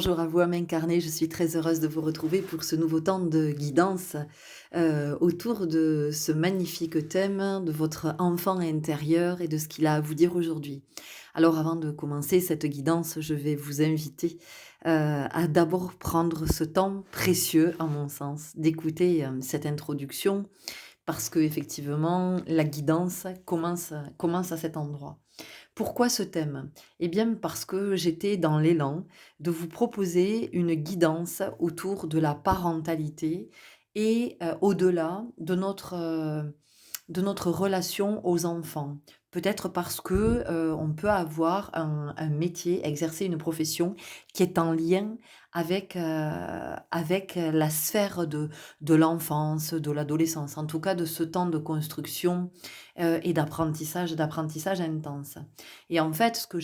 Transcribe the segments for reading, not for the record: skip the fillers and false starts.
Bonjour à vous, âme incarnée, je suis très heureuse de vous retrouver pour ce nouveau temps de guidance autour de ce magnifique thème de votre enfant intérieur et de ce qu'il a à vous dire aujourd'hui. Alors avant de commencer cette guidance, je vais vous inviter à d'abord prendre ce temps précieux, à mon sens, d'écouter cette introduction parce que effectivement la guidance commence à cet endroit. Pourquoi ce thème? Eh bien, parce que j'étais dans l'élan de vous proposer une guidance autour de la parentalité et au-delà de notre relation aux enfants. Peut-être parce que, on peut avoir un métier, exercer une profession qui est en lien avec la sphère de l'enfance, de l'adolescence, en tout cas de ce temps de construction, et d'apprentissage intense. Et en fait, ce que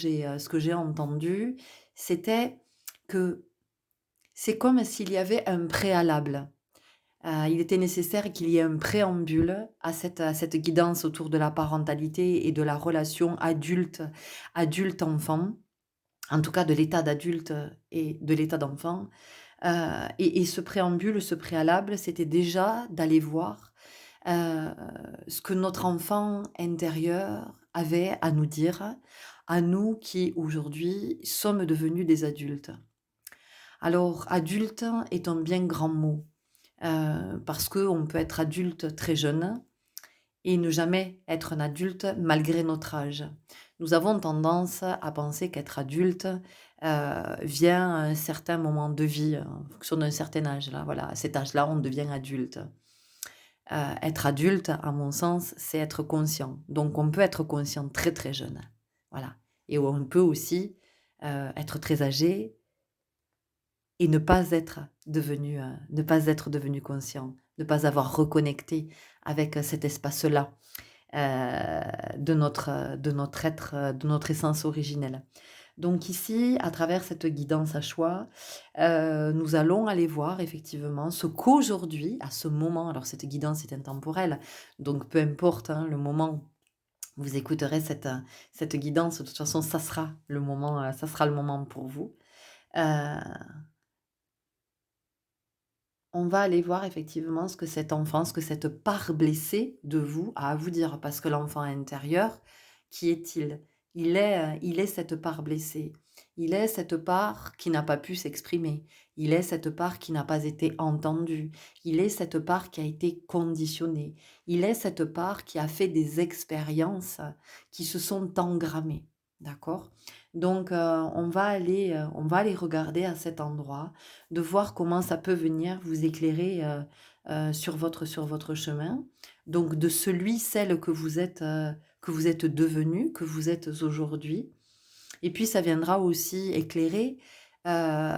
j'ai entendu, c'était que c'est comme s'il y avait un préalable. Il était nécessaire qu'il y ait un préambule à cette guidance autour de la parentalité et de la relation adulte-enfant, en tout cas de l'état d'adulte et de l'état d'enfant. Et ce préambule, ce préalable, c'était déjà d'aller voir ce que notre enfant intérieur avait à nous dire, à nous qui aujourd'hui sommes devenus des adultes. Alors, adulte est un bien grand mot. Parce qu'on peut être adulte très jeune et ne jamais être un adulte malgré notre âge. Nous avons tendance à penser qu'être adulte, vient à un certain moment de vie, en fonction d'un certain âge là, voilà, à cet âge-là, on devient adulte. Être adulte, à mon sens, c'est être conscient. Donc on peut être conscient très, très jeune, voilà, et on peut aussi, être très âgé et ne pas être devenu conscient, ne pas avoir reconnecté avec, cet espace-là, de notre être, de notre essence originelle. Donc ici, à travers cette guidance à choix, nous allons aller voir effectivement ce qu'aujourd'hui, à ce moment, alors cette guidance est intemporelle, donc peu importe, hein, le moment où vous écouterez cette guidance, de toute façon ça sera le moment pour vous. Heu On va aller voir effectivement ce que cet enfant, ce que cette part blessée de vous a à vous dire. Parce que l'enfant intérieur, qui est-il? Il est cette part blessée. Il est cette part qui n'a pas pu s'exprimer. Il est cette part qui n'a pas été entendue. Il est cette part qui a été conditionnée. Il est cette part qui a fait des expériences qui se sont engrammées. D'accord? Donc, on va aller regarder à cet endroit de voir comment ça peut venir vous éclairer, sur votre chemin. Donc de celui, celle que vous êtes devenu, que vous êtes aujourd'hui. Et puis ça viendra aussi éclairer, heu,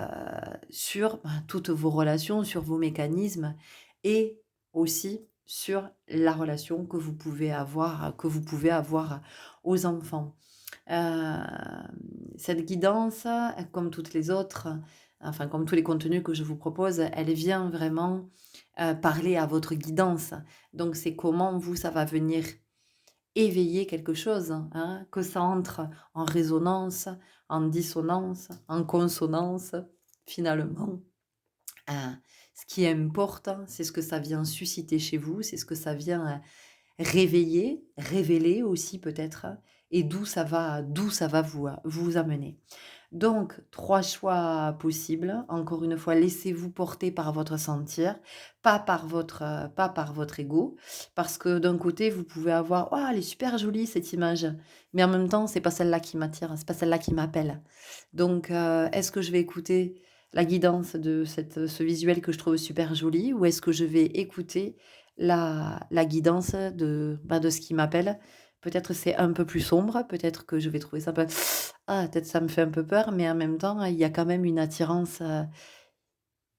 sur, toutes vos relations, sur vos mécanismes et aussi sur la relation que vous pouvez avoir aux enfants. Cette guidance, comme toutes les autres, enfin comme tous les contenus que je vous propose, elle vient vraiment, parler à votre guidance. Donc c'est comment vous, ça va venir éveiller quelque chose, hein, que ça entre en résonance, en dissonance, en consonance, finalement. Heu, Ce qui est important, c'est ce que ça vient susciter chez vous, c'est ce que ça vient, réveiller, révéler aussi peut-être, et d'où ça va vous amener. Donc 3 choix possibles. Encore une fois, laissez-vous porter par votre sentir, pas par votre ego. Parce que d'un côté, vous pouvez avoir: «Oh, elle est super jolie cette image», mais en même temps, c'est pas celle-là qui m'attire, c'est pas celle-là qui m'appelle. Donc est-ce que je vais écouter la guidance de ce visuel que je trouve super joli, ou est-ce que je vais écouter la guidance de ce qui m'appelle? Peut-être c'est un peu plus sombre, peut-être que je vais trouver ça un peu peut-être ça me fait un peu peur, mais en même temps, il y a quand même une attirance,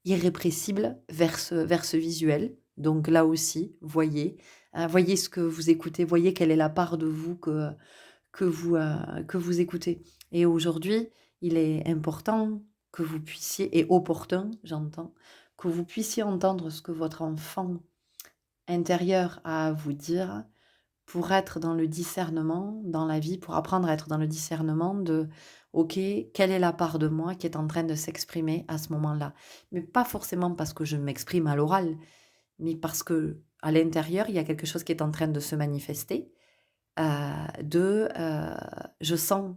irrépressible vers ce visuel. Donc là aussi, voyez ce que vous écoutez, voyez quelle est la part de vous que vous écoutez. Et aujourd'hui, il est important que vous puissiez, et opportun, j'entends, que vous puissiez entendre ce que votre enfant intérieur a à vous dire pour être dans le discernement dans la vie, pour apprendre à être dans le discernement de: OK, quelle est la part de moi qui est en train de s'exprimer à ce moment-là? Mais pas forcément parce que je m'exprime à l'oral, mais parce que à l'intérieur, il y a quelque chose qui est en train de se manifester, je sens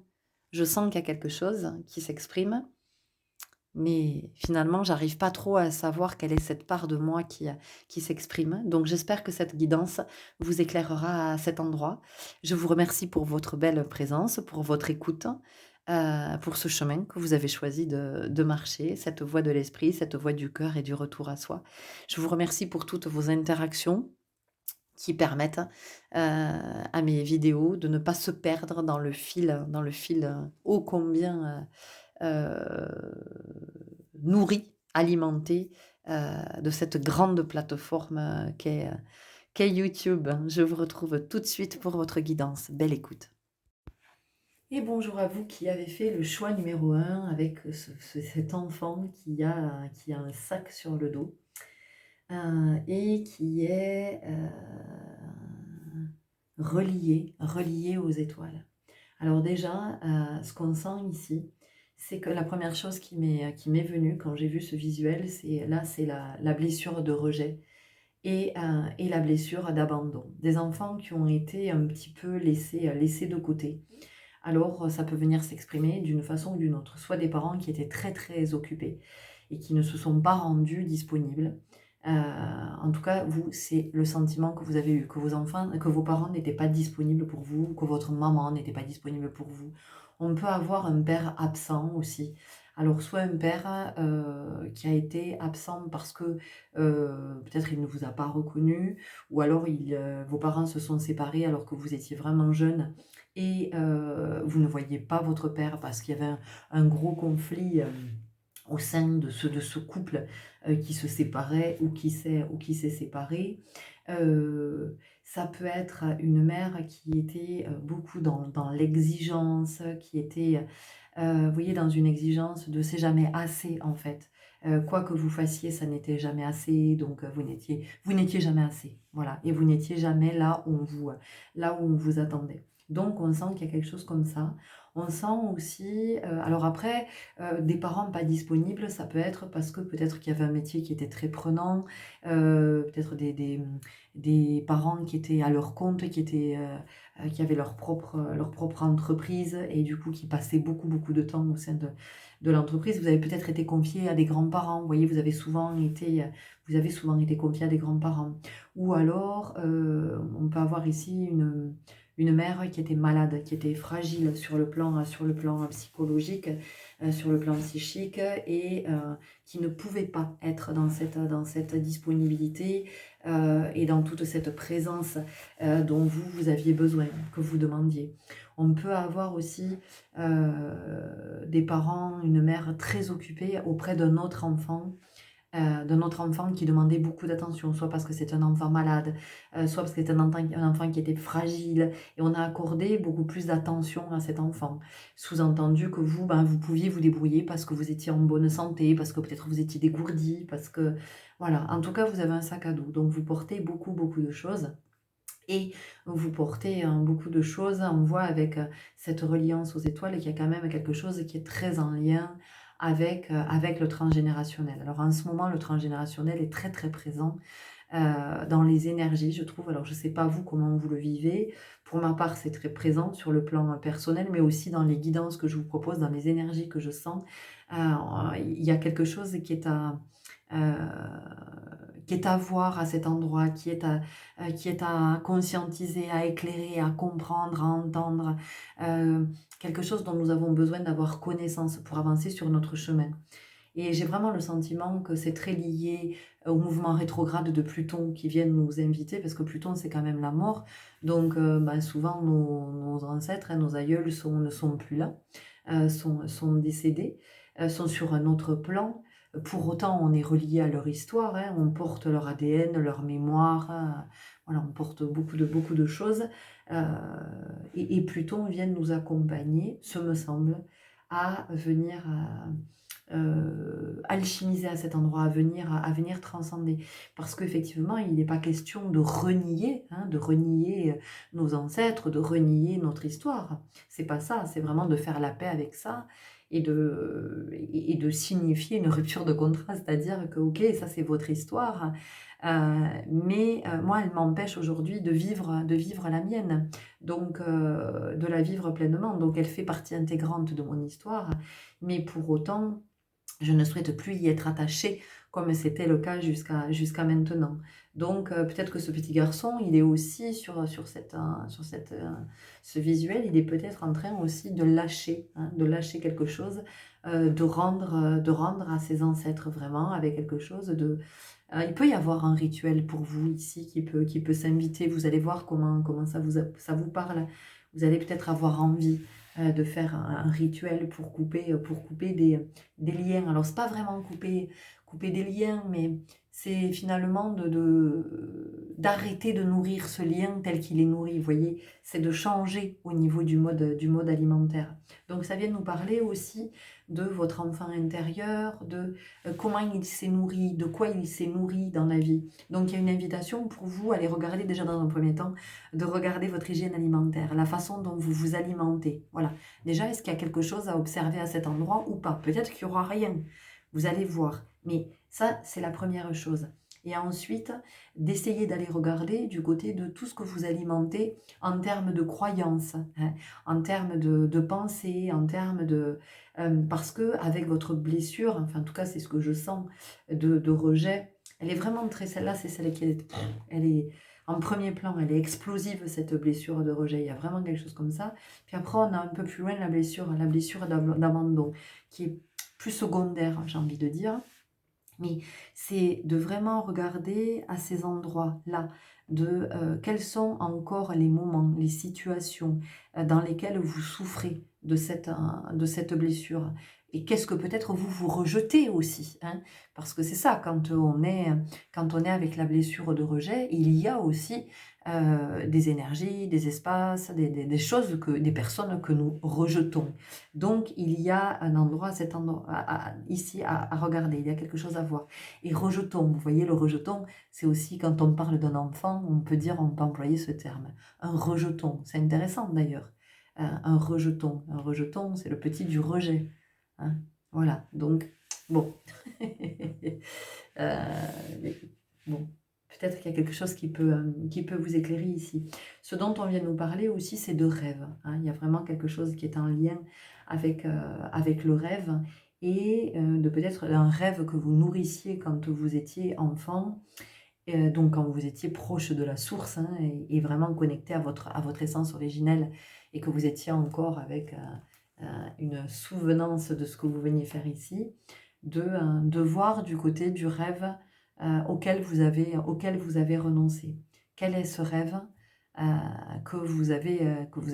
qu'il y a quelque chose qui s'exprime, mais finalement, j'arrive pas trop à savoir quelle est cette part de moi qui s'exprime. Donc j'espère que cette guidance vous éclairera à cet endroit. Je vous remercie pour votre belle présence, pour votre écoute, pour ce chemin que vous avez choisi de marcher, cette voie de l'esprit, cette voie du cœur et du retour à soi. Je vous remercie pour toutes vos interactions qui permettent, à mes vidéos de ne pas se perdre dans le fil, ô combien, nourri, alimenté, de cette grande plateforme, qu'est YouTube. Je vous retrouve tout de suite pour votre guidance. Belle écoute. Et bonjour à vous qui avez fait le choix numéro un avec cet enfant qui a un sac sur le dos, et qui est relié aux étoiles. Alors déjà, ce qu'on sent ici, c'est que la première chose qui m'est venue quand j'ai vu ce visuel, c'est la blessure de rejet et la blessure d'abandon. Des enfants qui ont été un petit peu laissés de côté. Alors, ça peut venir s'exprimer d'une façon ou d'une autre. Soit des parents qui étaient très, très occupés et qui ne se sont pas rendus disponibles. En tout cas, vous, c'est le sentiment que vous avez eu, que vos parents n'étaient pas disponibles pour vous, que votre maman n'était pas disponible pour vous. On peut avoir un père absent aussi. Alors, soit un père qui a été absent parce que peut-être il ne vous a pas reconnu, ou alors vos parents se sont séparés alors que vous étiez vraiment jeune et vous ne voyiez pas votre père parce qu'il y avait un gros conflit, au sein de ce couple, qui se séparait ou qui s'est séparé. Ça peut être une mère qui était, beaucoup dans l'exigence, qui était, vous voyez, dans une exigence de «c'est jamais assez» en fait. Quoi que vous fassiez, ça n'était jamais assez, donc vous n'étiez jamais assez, voilà, et vous n'étiez jamais là où on vous attendait. Donc on sent qu'il y a quelque chose comme ça. On sent aussi, alors après, des parents pas disponibles, ça peut être parce que peut-être qu'il y avait un métier qui était très prenant, peut-être des parents qui étaient à leur compte, qui avaient leur propre entreprise et du coup qui passaient beaucoup, beaucoup de temps au sein de l'entreprise. Vous avez peut-être été confié à des grands-parents, vous voyez, vous avez souvent été confié à des grands-parents. Ou alors, on peut avoir ici une mère qui était malade, qui était fragile sur le plan psychologique, sur le plan psychique et qui ne pouvait pas être dans cette disponibilité, et dans toute cette présence, dont vous aviez besoin, que vous demandiez. On peut avoir aussi, des parents, une mère très occupée auprès d'un autre enfant qui demandait beaucoup d'attention, soit parce que c'est un enfant malade, soit parce que c'est un enfant qui était fragile et on a accordé beaucoup plus d'attention à cet enfant. Sous-entendu que vous, ben, vous pouviez vous débrouiller parce que vous étiez en bonne santé, parce que peut-être vous étiez dégourdi, parce que voilà, en tout cas, vous avez un sac à dos. Donc vous portez beaucoup, beaucoup de choses et vous portez, beaucoup de choses. On voit avec, cette reliance aux étoiles qu'il y a quand même quelque chose qui est très en lien avec le transgénérationnel. Alors en ce moment, le transgénérationnel est très, très présent, dans les énergies, je trouve. Alors je ne sais pas vous comment vous le vivez. Pour ma part, c'est très présent sur le plan, personnel, mais aussi dans les guidances que je vous propose, dans les énergies que je sens. Il y a quelque chose qui est à voir à cet endroit, qui est à conscientiser, à éclairer, à comprendre, à entendre, quelque chose dont nous avons besoin d'avoir connaissance pour avancer sur notre chemin. Et j'ai vraiment le sentiment que c'est très lié au mouvement rétrograde de Pluton qui vient nous inviter, parce que Pluton, c'est quand même la mort. Donc, ben, souvent, nos ancêtres, hein, nos aïeuls ne sont plus là, sont décédés, sont sur un autre plan. Pour autant, on est relié à leur histoire, hein, on porte leur ADN, leur mémoire, voilà, on porte beaucoup de choses. euh, et Pluton vient nous accompagner, ce me semble, à venir alchimiser à cet endroit, à venir transcender. Parce qu'effectivement, il n'est pas question de renier, hein, de renier nos ancêtres, de renier notre histoire. C'est pas ça, c'est vraiment de faire la paix avec ça et de signifier une rupture de contrat, c'est-à-dire que, ok, ça c'est votre histoire, mais moi, elle m'empêche aujourd'hui de vivre la mienne, donc de la vivre pleinement. Donc elle fait partie intégrante de mon histoire, mais pour autant, je ne souhaite plus y être attachée comme c'était le cas jusqu'à maintenant. Donc peut-être que ce petit garçon, il est aussi ce visuel, il est peut-être en train aussi de lâcher, hein, de lâcher quelque chose, de rendre à ses ancêtres vraiment avec quelque chose de... il peut y avoir un rituel pour vous ici qui peut s'inviter. Vous allez voir comment ça vous parle. Vous allez peut-être avoir envie de faire un rituel pour couper des liens. Alors, c'est pas vraiment couper des liens, mais c'est finalement d'arrêter de nourrir ce lien tel qu'il est nourri. Vous voyez, c'est de changer au niveau du mode alimentaire. Donc, ça vient nous parler aussi de votre enfant intérieur, de comment il s'est nourri, de quoi il s'est nourri dans la vie. Donc, il y a une invitation pour vous à aller regarder déjà dans un premier temps, de regarder votre hygiène alimentaire, la façon dont vous vous alimentez. Voilà. Déjà, est-ce qu'il y a quelque chose à observer à cet endroit ou pas? Peut-être qu'il n'y aura rien. Vous allez voir. Mais ça, c'est la première chose. Et ensuite, d'essayer d'aller regarder du côté de tout ce que vous alimentez en termes de croyances, hein, en termes de pensée, en termes de... parce que avec votre blessure, enfin en tout cas c'est ce que je sens de rejet, elle est vraiment très... Celle-là, c'est celle qui est... Elle est en premier plan, elle est explosive cette blessure de rejet. Il y a vraiment quelque chose comme ça. Puis après, on a un peu plus loin la blessure d'abandon, qui est plus secondaire, j'ai envie de dire. Mais c'est de vraiment regarder à ces endroits-là, de quels sont encore les moments, les situations dans lesquelles vous souffrez de cette blessure. Et qu'est-ce que peut-être vous vous rejetez aussi, hein? Parce que c'est ça, quand on est avec la blessure de rejet, il y a aussi des énergies, des espaces, des choses, des personnes que nous rejetons. Donc, il y a un endroit, cet endroit, ici à regarder, il y a quelque chose à voir. Et rejetons, vous voyez, le rejeton, c'est aussi quand on parle d'un enfant, on peut dire, on peut employer ce terme. Un rejeton, c'est intéressant d'ailleurs. Un rejeton, c'est le petit du rejet, hein. Voilà, donc, bon. Euh, bon, peut-être qu'il y a quelque chose qui peut vous éclairer ici. Ce dont on vient de nous parler aussi, c'est de rêve, hein. Il y a vraiment quelque chose qui est en lien avec le rêve et de peut-être un rêve que vous nourrissiez quand vous étiez enfant, donc quand vous étiez proche de la source, hein, et vraiment connecté à votre essence originelle et que vous étiez encore avec une souvenance de ce que vous veniez faire ici, de voir du côté du rêve auquel vous avez renoncé. Quel est ce rêve que vous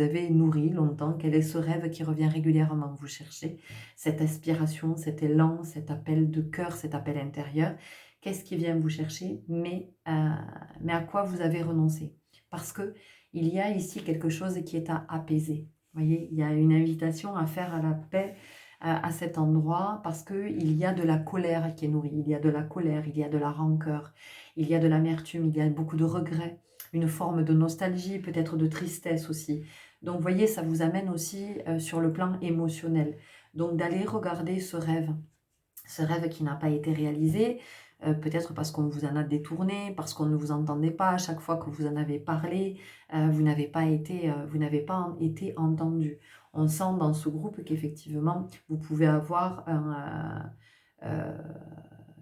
avez nourri longtemps? Quel est ce rêve qui revient régulièrement? Vous cherchez cette aspiration, cet élan, cet appel de cœur, cet appel intérieur. Qu'est-ce qui vient vous chercher? Mais à quoi vous avez renoncé? Parce que il y a ici quelque chose qui est à apaiser. Vous voyez, il y a une invitation à faire à la paix à cet endroit parce qu'il y a de la colère qui est nourrie, il y a de la colère, il y a de la rancœur, il y a de l'amertume, il y a beaucoup de regrets, une forme de nostalgie, peut-être de tristesse aussi. Donc, vous voyez, ça vous amène aussi sur le plan émotionnel. Donc, d'aller regarder ce rêve qui n'a pas été réalisé, peut-être parce qu'on vous en a détourné, parce qu'on ne vous entendait pas à chaque fois que vous en avez parlé, vous n'avez pas été entendu. On sent dans ce groupe qu'effectivement, vous pouvez avoir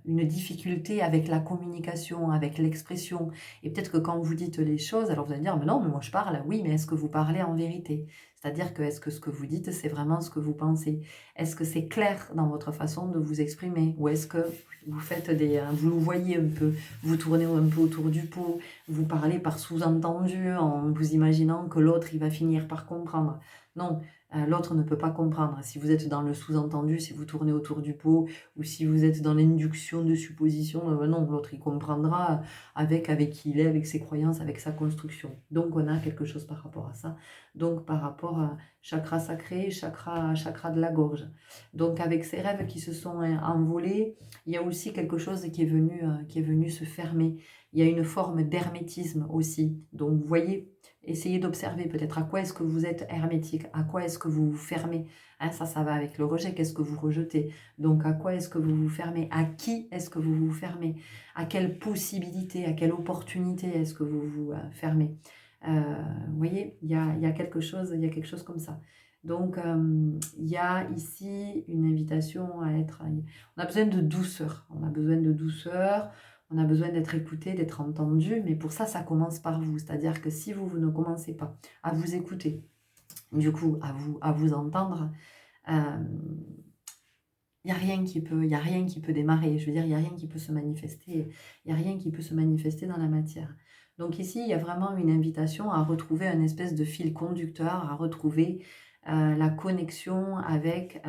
une difficulté avec la communication, avec l'expression. Et peut-être que quand vous dites les choses, alors vous allez dire, mais non, mais moi je parle, oui, mais est-ce que vous parlez en vérité? C'est-à-dire que est-ce que ce que vous dites, c'est vraiment ce que vous pensez? Est-ce que c'est clair dans votre façon de vous exprimer? Ou est-ce que vous faites vous le voyez un peu, vous tournez un peu autour du pot, vous parlez par sous-entendu en vous imaginant que l'autre, il va finir par comprendre? Non, l'autre ne peut pas comprendre. Si vous êtes dans le sous-entendu, si vous tournez autour du pot, ou si vous êtes dans l'induction de supposition, non, l'autre il comprendra avec qui il est, avec ses croyances, avec sa construction. Donc on a quelque chose par rapport à ça. Donc par rapport à, chakra sacré, chakra de la gorge. Donc avec ces rêves qui se sont envolés, il y a aussi quelque chose qui est venu se fermer. Il y a une forme d'hermétisme aussi. Donc vous voyez, essayez d'observer peut-être à quoi est-ce que vous êtes hermétique, à quoi est-ce que vous vous fermez. Hein, ça va avec le rejet, qu'est-ce que vous rejetez. Donc à quoi est-ce que vous vous fermez, à qui est-ce que vous vous fermez, à quelle possibilité, à quelle opportunité est-ce que vous vous fermez. Vous voyez, il y a quelque chose comme ça. Donc, il y a ici une invitation à être... On a besoin de douceur, on a besoin de douceur, on a besoin d'être écouté, d'être entendu, mais pour ça, ça commence par vous. C'est-à-dire que si vous ne commencez pas à vous écouter, du coup, à vous entendre, il n'y a rien y a rien qui peut démarrer. Je veux dire, il n'y a rien qui peut se manifester. Il n'y a rien qui peut se manifester dans la matière. Donc ici, il y a vraiment une invitation à retrouver un espèce de fil conducteur, à retrouver la connexion avec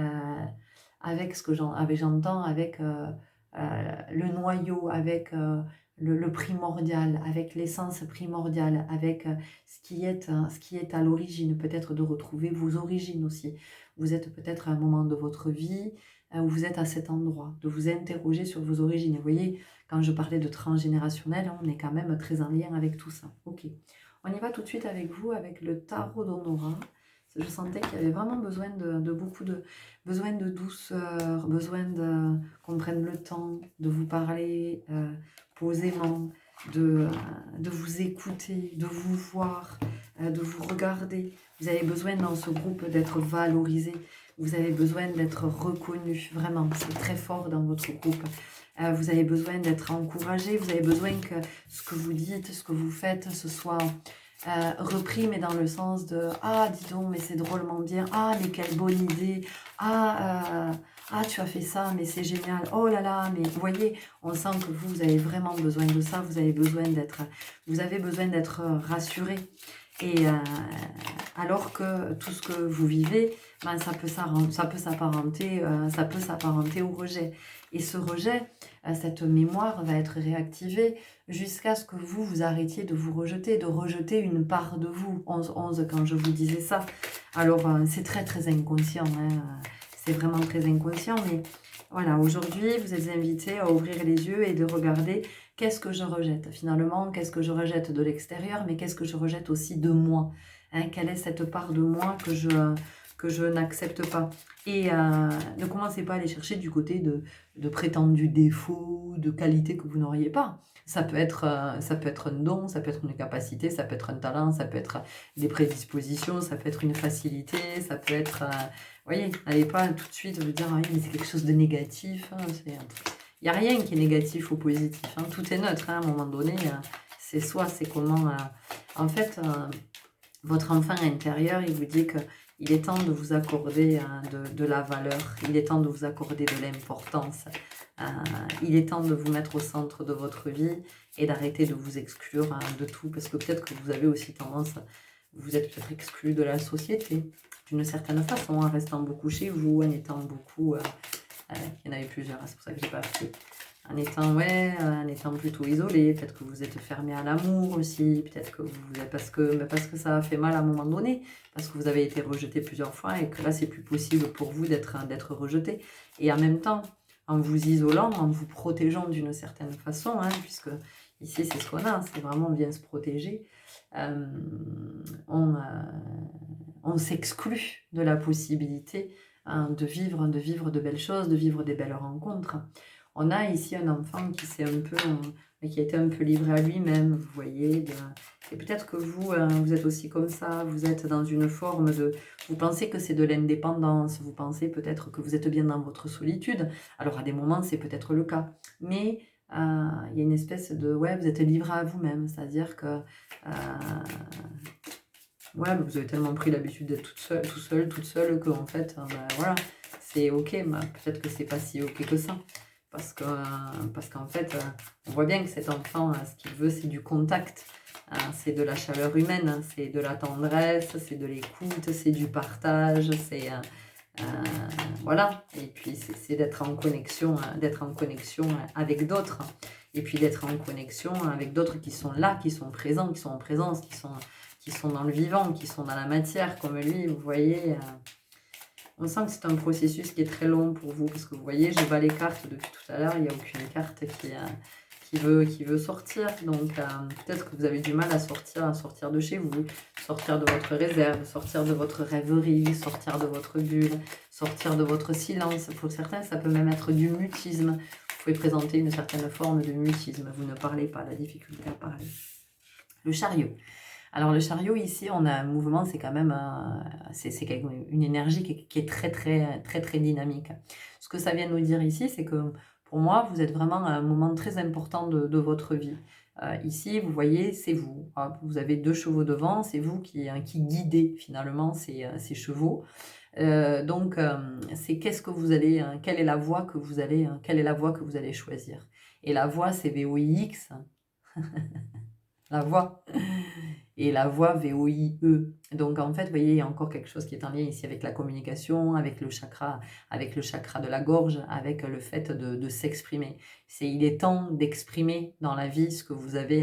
ce que j'entends, avec le noyau, avec le primordial, avec l'essence primordiale, avec ce qui est à l'origine, peut-être de retrouver vos origines aussi. Vous êtes peut-être à un moment de votre vie où vous êtes à cet endroit, de vous interroger sur vos origines. Et vous voyez, quand je parlais de transgénérationnel, on est quand même très en lien avec tout ça. Ok, on y va tout de suite avec vous, avec le tarot d'Honora. Je sentais qu'il y avait vraiment besoin besoin de douceur, qu'on prenne le temps de vous parler posément, de vous écouter, de vous voir, de vous regarder. Vous avez besoin dans ce groupe d'être valorisé. Vous avez besoin d'être reconnu, vraiment, c'est très fort dans votre groupe. Vous avez besoin d'être encouragé, vous avez besoin que ce que vous dites, ce que vous faites, ce soit repris, mais dans le sens de « Ah, dis donc, mais c'est drôlement bien. Ah, mais quelle bonne idée. Ah, tu as fait ça, mais c'est génial. Oh là là, mais vous voyez, on sent que vous avez vraiment besoin de ça. Vous avez besoin d'être rassuré. Et alors que tout ce que vous vivez, ben, ça peut s'apparenter au rejet. Et ce rejet, cette mémoire va être réactivée jusqu'à ce que vous arrêtiez de vous rejeter, de rejeter une part de vous. 11 quand je vous disais ça. Alors, c'est très très inconscient, hein, c'est vraiment très inconscient, mais voilà, aujourd'hui, vous êtes invités à ouvrir les yeux et de regarder qu'est-ce que je rejette finalement, qu'est-ce que je rejette de l'extérieur, mais qu'est-ce que je rejette aussi de moi, hein, quelle est cette part de moi que je n'accepte pas. Et ne commencez pas à aller chercher du côté de prétendus défauts, de qualités que vous n'auriez pas. Ça peut être un don, ça peut être une capacité, ça peut être un talent, ça peut être des prédispositions, ça peut être une facilité, ça peut être... vous voyez, n'allez pas tout de suite vous dire ah, « oui, mais c'est quelque chose de négatif hein, ». Il n'y a rien qui est négatif ou positif, hein, tout est neutre, hein, à un moment donné, c'est soi, c'est comment... en fait, votre enfant intérieur, il vous dit qu'il est temps de vous accorder de la valeur, il est temps de vous accorder de l'importance, il est temps de vous mettre au centre de votre vie et d'arrêter de vous exclure de tout, parce que peut-être que vous avez aussi tendance, vous êtes peut-être exclu de la société, d'une certaine façon, en restant beaucoup chez vous, en étant beaucoup... il y en avait plusieurs, c'est pour ça que j'ai pas appris. En étant plutôt isolé, peut-être que vous êtes fermé à l'amour aussi, peut-être que vous êtes parce que ça a fait mal à un moment donné, parce que vous avez été rejeté plusieurs fois et que là c'est plus possible pour vous d'être rejeté. Et en même temps, en vous isolant, en vous protégeant d'une certaine façon, hein, puisque ici c'est ce qu'on a, c'est vraiment bien se protéger, on s'exclut de la possibilité de vivre de belles choses, de vivre des belles rencontres. On a ici un enfant qui qui a été un peu livré à lui-même, vous voyez. Et peut-être que vous êtes aussi comme ça, vous êtes dans une forme de... Vous pensez que c'est de l'indépendance, vous pensez peut-être que vous êtes bien dans votre solitude. Alors à des moments, c'est peut-être le cas. Mais il y a une espèce de... Ouais, vous êtes livré à vous-même, c'est-à-dire que... ouais, vous avez tellement pris l'habitude d'être toute seule, que en fait, ben, voilà, c'est ok, mais peut-être que c'est pas si ok que ça. Parce qu'en fait, on voit bien que cet enfant, ce qu'il veut, c'est du contact, c'est de la chaleur humaine, c'est de la tendresse, c'est de l'écoute, c'est du partage, c'est... voilà, et puis c'est d'être en connexion, avec d'autres, et puis d'être en connexion avec d'autres qui sont là, qui sont présents, qui sont en présence, qui sont dans le vivant, qui sont dans la matière, comme lui, vous voyez. On sent que c'est un processus qui est très long pour vous, parce que vous voyez, je bats les cartes depuis tout à l'heure, il n'y a aucune carte qui veut sortir. Donc, peut-être que vous avez du mal à sortir de chez vous, sortir de votre réserve, sortir de votre rêverie, sortir de votre bulle, sortir de votre silence. Pour certains, ça peut même être du mutisme. Vous pouvez présenter une certaine forme de mutisme. Vous ne parlez pas, la difficulté à parler. Le chariot. Alors le chariot ici, on a un mouvement, c'est quand même c'est une énergie qui est très dynamique. Ce que ça vient nous dire ici, c'est que pour moi, vous êtes vraiment à un moment très important de votre vie. Ici, vous voyez, c'est vous. Vous avez 2 chevaux devant, c'est vous qui guidez finalement ces chevaux. Donc, c'est qu'est-ce que vous allez, quelle est la voie que vous allez choisir. Et la voie, c'est VOIX, la voie. Et la voix VOIE. Donc en fait, vous voyez, il y a encore quelque chose qui est en lien ici avec la communication, avec le chakra de la gorge, avec le fait de s'exprimer. Il est temps d'exprimer dans la vie ce que vous avez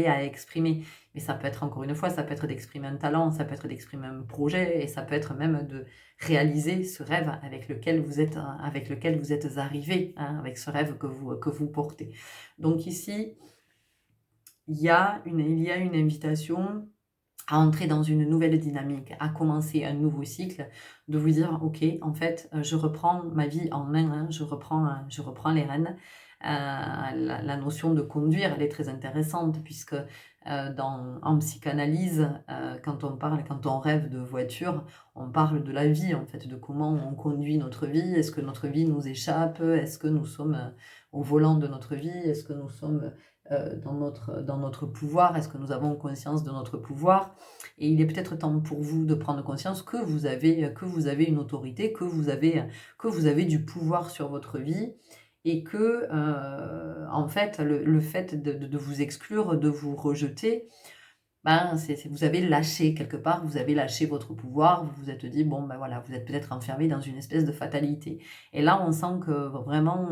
à exprimer. Mais ça peut être, encore une fois, ça peut être d'exprimer un talent, ça peut être d'exprimer un projet, et ça peut être même de réaliser ce rêve avec lequel vous êtes arrivé, hein, avec ce rêve que vous portez. Donc ici, il y a une invitation à entrer dans une nouvelle dynamique, à commencer un nouveau cycle, de vous dire, ok, en fait, je reprends ma vie en main, hein, je reprends les rênes. La notion de conduire, elle est très intéressante, puisque en psychanalyse, quand on rêve de voiture, on parle de la vie, en fait, de comment on conduit notre vie. Est-ce que notre vie nous échappe? Est-ce que nous sommes au volant de notre vie? Est-ce que nous sommes dans notre pouvoir? Est-ce que nous avons conscience de notre pouvoir? Et il est peut-être temps pour vous de prendre conscience que vous avez une autorité, que vous avez du pouvoir sur votre vie, et que, en fait, le fait de vous exclure, de vous rejeter, ben, vous avez lâché quelque part, vous avez lâché votre pouvoir, vous vous êtes dit, bon, ben voilà, vous êtes peut-être enfermé dans une espèce de fatalité. Et là, on sent que vraiment,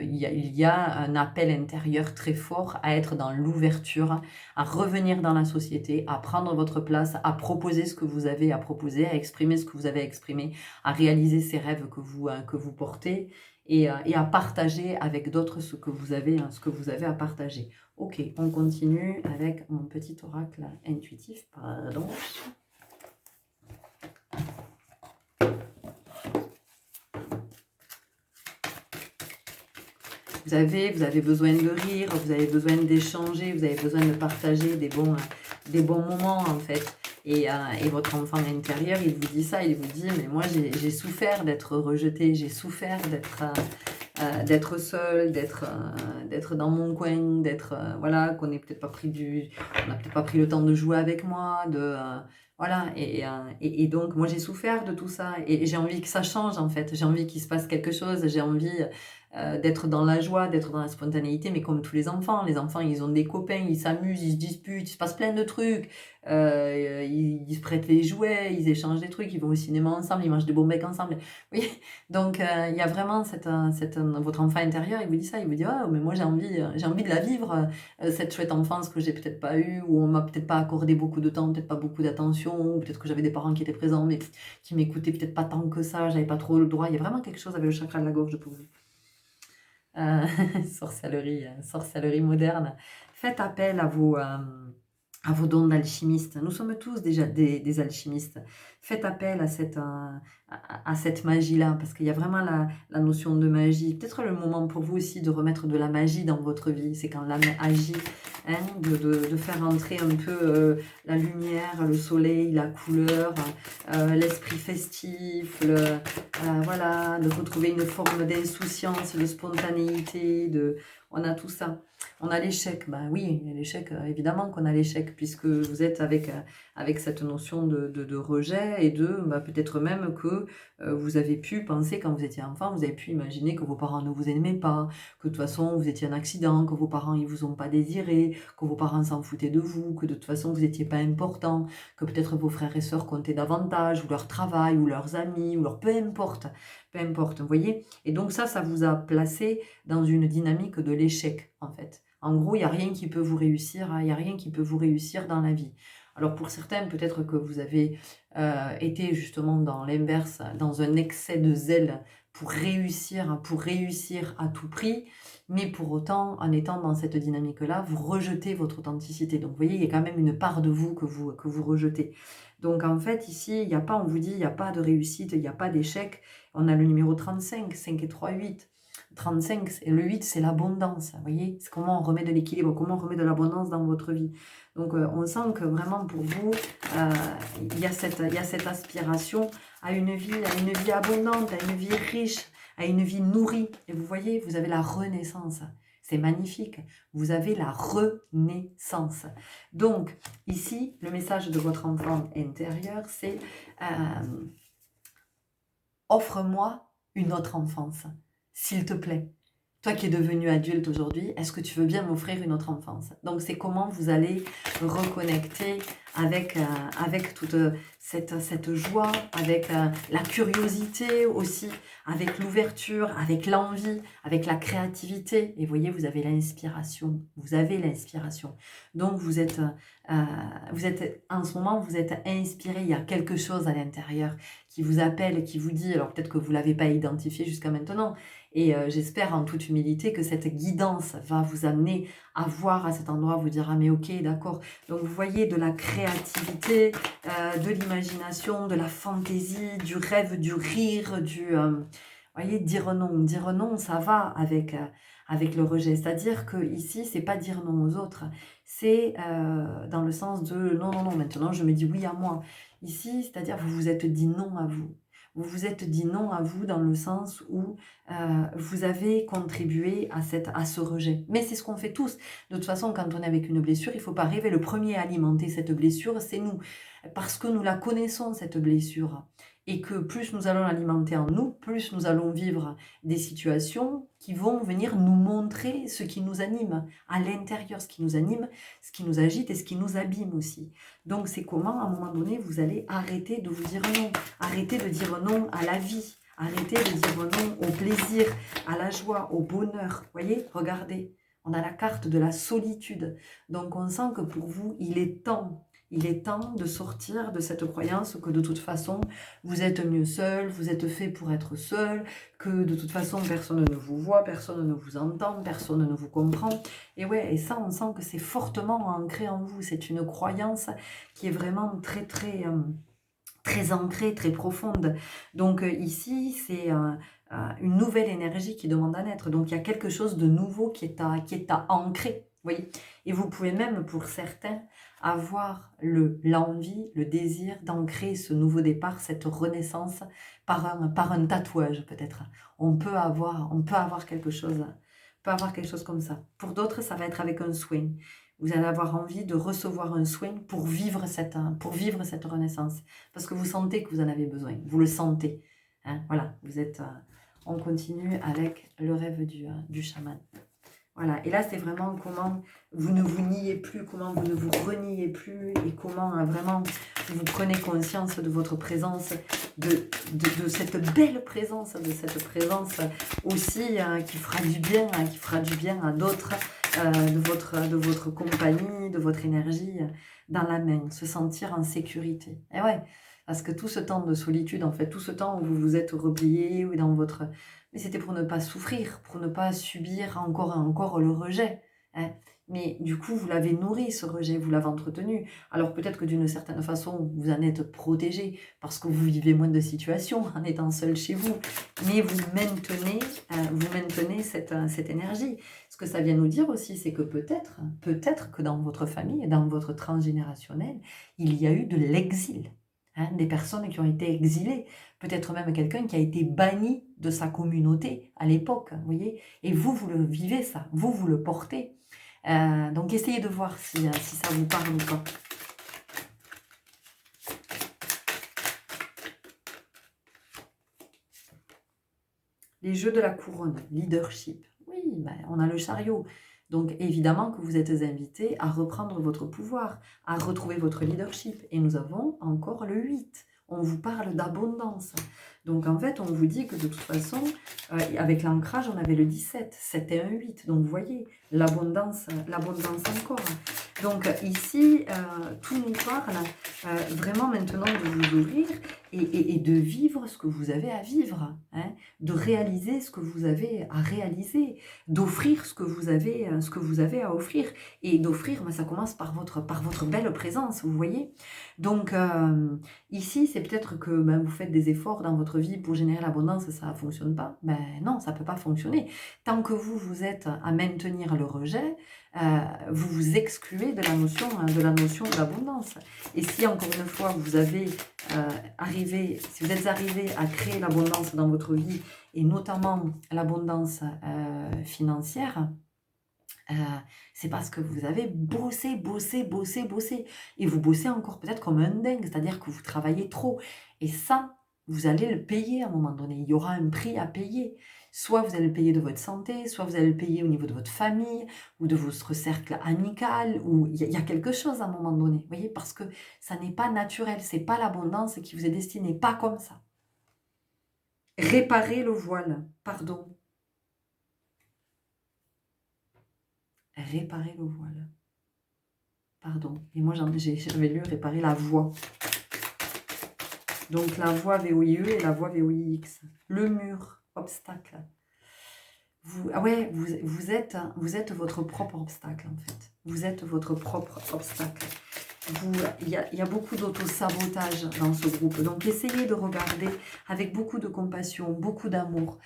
il y a un appel intérieur très fort à être dans l'ouverture, à revenir dans la société, à prendre votre place, à proposer ce que vous avez à proposer, à exprimer ce que vous avez à exprimer, à réaliser ces rêves que vous portez, et à partager avec d'autres ce que vous avez à partager. Ok, on continue avec mon petit oracle intuitif, pardon. Vous avez besoin de rire, vous avez besoin d'échanger, vous avez besoin de partager des bons moments, en fait. Et votre enfant intérieur, il vous dit ça, il vous dit, mais moi j'ai souffert d'être rejeté, j'ai souffert d'être seule, d'être dans mon coin, voilà, qu'on n'ait peut-être pas on n'a peut-être pas pris le temps de jouer avec moi, voilà, et donc moi j'ai souffert de tout ça, et j'ai envie que ça change, en fait, j'ai envie qu'il se passe quelque chose, j'ai envie d'être dans la joie, d'être dans la spontanéité, mais comme tous les enfants, ils ont des copains, ils s'amusent, ils se disputent, il se passe plein de trucs, ils se prêtent les jouets, ils échangent des trucs, ils vont au cinéma ensemble, ils mangent des bonbecs ensemble, oui. Donc il y a vraiment votre enfant intérieur, il vous dit ça, il vous dit, oh, mais moi j'ai envie de la vivre, cette chouette enfance que j'ai peut-être pas eue, où on m'a peut-être pas accordé beaucoup de temps, peut-être pas beaucoup d'attention, ou peut-être que j'avais des parents qui étaient présents, mais qui m'écoutaient peut-être pas tant que ça, j'avais pas trop le droit. Il y a vraiment quelque chose avec le chakra de la gorge pour vous. Sorcellerie moderne. Faites appel à vos dons d'alchimiste. Nous sommes tous déjà des alchimistes. Faites appel à cette magie-là, parce qu'il y a vraiment la notion de magie. Peut-être le moment pour vous aussi de remettre de la magie dans votre vie. C'est quand l'âme agit, hein, de faire entrer un peu la lumière, le soleil, la couleur, l'esprit festif, voilà, de retrouver une forme d'insouciance, de spontanéité, on a tout ça. On a l'échec, bah oui, l'échec, évidemment qu'on a l'échec, puisque vous êtes avec cette notion de rejet, et peut-être même que vous avez pu penser, quand vous étiez enfant, vous avez pu imaginer que vos parents ne vous aimaient pas, que de toute façon vous étiez un accident, que vos parents ils vous ont pas désiré, que vos parents s'en foutaient de vous, que de toute façon vous n'étiez pas important, que peut-être vos frères et sœurs comptaient davantage, ou leur travail, ou leurs amis, ou peu importe, vous voyez. Et donc ça vous a placé dans une dynamique de l'échec, en fait. En gros, il n'y a rien qui peut vous réussir, il n'y a rien qui peut vous réussir dans la vie. Alors pour certains, peut-être que vous avez été justement dans l'inverse, dans un excès de zèle pour réussir à tout prix, mais pour autant, en étant dans cette dynamique-là, vous rejetez votre authenticité. Donc vous voyez, il y a quand même une part de vous que vous rejetez. Donc en fait, ici, il n'y a pas, on vous dit, il n'y a pas de réussite, il n'y a pas d'échec. On a le numéro 35, 5 et 3, 8. 35, et le 8, c'est l'abondance. Vous voyez, c'est comment on remet de l'équilibre, comment on remet de l'abondance dans votre vie. Donc on sent que vraiment pour vous, il y a cette aspiration à une vie abondante, à une vie riche, à une vie nourrie. Et vous voyez, vous avez la renaissance. C'est magnifique. Vous avez la renaissance. Donc, ici, le message de votre enfant intérieur, c'est offre-moi une autre enfance, s'il te plaît. Toi qui es devenu adulte aujourd'hui, est-ce que tu veux bien m'offrir une autre enfance? Donc, c'est comment vous allez reconnecter avec toute cette joie, avec la curiosité aussi, avec l'ouverture, avec l'envie, avec la créativité. Et vous voyez, vous avez l'inspiration. Vous avez l'inspiration. Donc, vous êtes en ce moment, vous êtes inspiré. Il y a quelque chose à l'intérieur qui vous appelle, qui vous dit, alors peut-être que vous ne l'avez pas identifié jusqu'à maintenant, et j'espère en toute humilité que cette guidance va vous amener à voir à cet endroit, vous dire, ah mais ok, d'accord. Donc vous voyez de la créativité, de l'imagination, de la fantaisie, du rêve, du rire, vous voyez, dire non, ça va avec le rejet. C'est-à-dire que ici, c'est pas dire non aux autres, c'est dans le sens de non, non, non, maintenant je me dis oui à moi. Ici, c'est-à-dire vous vous êtes dit non à vous. Vous vous êtes dit non à vous dans le sens où vous avez contribué à ce rejet. Mais c'est ce qu'on fait tous. De toute façon, quand on est avec une blessure, il ne faut pas rêver. Le premier à alimenter cette blessure, c'est nous. Parce que nous la connaissons, cette blessure. Et que plus nous allons l'alimenter en nous, plus nous allons vivre des situations qui vont venir nous montrer ce qui nous anime à l'intérieur, ce qui nous anime, ce qui nous agite et ce qui nous abîme aussi. Donc c'est comment, à un moment donné, vous allez arrêter de vous dire non, arrêter de dire non à la vie, arrêter de dire non au plaisir, à la joie, au bonheur. Vous voyez, regardez, on a la carte de la solitude. Donc on sent que pour vous, il est temps de sortir de cette croyance que de toute façon, vous êtes mieux seul, vous êtes fait pour être seul, que de toute façon, personne ne vous voit, personne ne vous entend, personne ne vous comprend. Et ouais, et ça, on sent que c'est fortement ancré en vous. C'est une croyance qui est vraiment très, très, très ancrée, très profonde. Donc ici, c'est une nouvelle énergie qui demande à naître. Donc il y a quelque chose de nouveau qui est à ancrer. Oui. Et vous pouvez même, pour certains, avoir l'envie, le désir d'ancrer ce nouveau départ, cette renaissance par un tatouage peut-être. On peut avoir quelque chose, comme ça. Pour d'autres, ça va être avec un soin. Vous allez avoir envie de recevoir un soin pour vivre cette renaissance. Parce que vous sentez que vous en avez besoin. Vous le sentez. Hein, voilà, on continue avec le rêve du chaman. Voilà, et là, c'est vraiment comment vous ne vous niez plus, comment vous ne vous reniez plus et comment vraiment vous prenez conscience de votre présence, de cette belle présence, de cette présence aussi qui fera du bien à d'autres, de votre compagnie, de votre énergie dans la main, se sentir en sécurité. Et ouais, parce que tout ce temps de solitude, en fait, tout ce temps où vous vous êtes replié ou dans votre... Mais c'était pour ne pas souffrir, pour ne pas subir encore et encore le rejet. Hein. Mais du coup, vous l'avez nourri, ce rejet, vous l'avez entretenu. Alors peut-être que d'une certaine façon, vous en êtes protégé parce que vous vivez moins de situations en étant seul chez vous. Mais vous maintenez cette énergie. Ce que ça vient nous dire aussi, c'est que peut-être que dans votre famille, dans votre transgénérationnel, il y a eu de l'exil. Hein, des personnes qui ont été exilées, peut-être même quelqu'un qui a été banni de sa communauté à l'époque, vous voyez, et vous le vivez ça, vous le portez. Donc essayez de voir si ça vous parle ou pas. Les jeux de la couronne, leadership. Oui, ben, on a le chariot. Donc évidemment que vous êtes invité à reprendre votre pouvoir, à retrouver votre leadership. Et nous avons encore le 8. On vous parle d'abondance. Donc en fait, on vous dit que de toute façon, avec l'ancrage, on avait le 17, 7 et un 8. Donc vous voyez, l'abondance encore. Donc ici, tout nous parle vraiment maintenant de vous ouvrir et de vivre ce que vous avez à vivre, hein, de réaliser ce que vous avez à réaliser, d'offrir ce que vous avez à offrir. Et d'offrir, ça commence par votre belle présence, vous voyez. Donc ici, c'est peut-être que vous faites des efforts dans votre vie pour générer l'abondance, ça ne fonctionne pas. Ben non, ça ne peut pas fonctionner. Tant que vous êtes à maintenir le rejet, vous vous excluez de la notion de l'abondance. Et si encore une fois vous avez si vous êtes arrivé à créer l'abondance dans votre vie, et notamment l'abondance financière, c'est parce que vous avez bossé, bossé, bossé, bossé. Et vous bossez encore peut-être comme un dingue, c'est-à-dire que vous travaillez trop. Et ça, vous allez le payer à un moment donné. Il y aura un prix à payer. Soit vous allez le payer de votre santé, soit vous allez le payer au niveau de votre famille ou de votre cercle amical, ou il y a quelque chose à un moment donné. Vous voyez, parce que ça n'est pas naturel, c'est pas l'abondance qui vous est destinée, pas comme ça. Réparez le voile, pardon. Réparer le voile. Pardon. Et moi, j'avais lu réparer la voie. Donc, la voie VOIE et la voie VOIX. Le mur, obstacle. Vous êtes votre propre obstacle, en fait. Vous êtes votre propre obstacle. Il y a beaucoup d'auto-sabotage dans ce groupe. Donc, essayez de regarder avec beaucoup de compassion, beaucoup d'amour.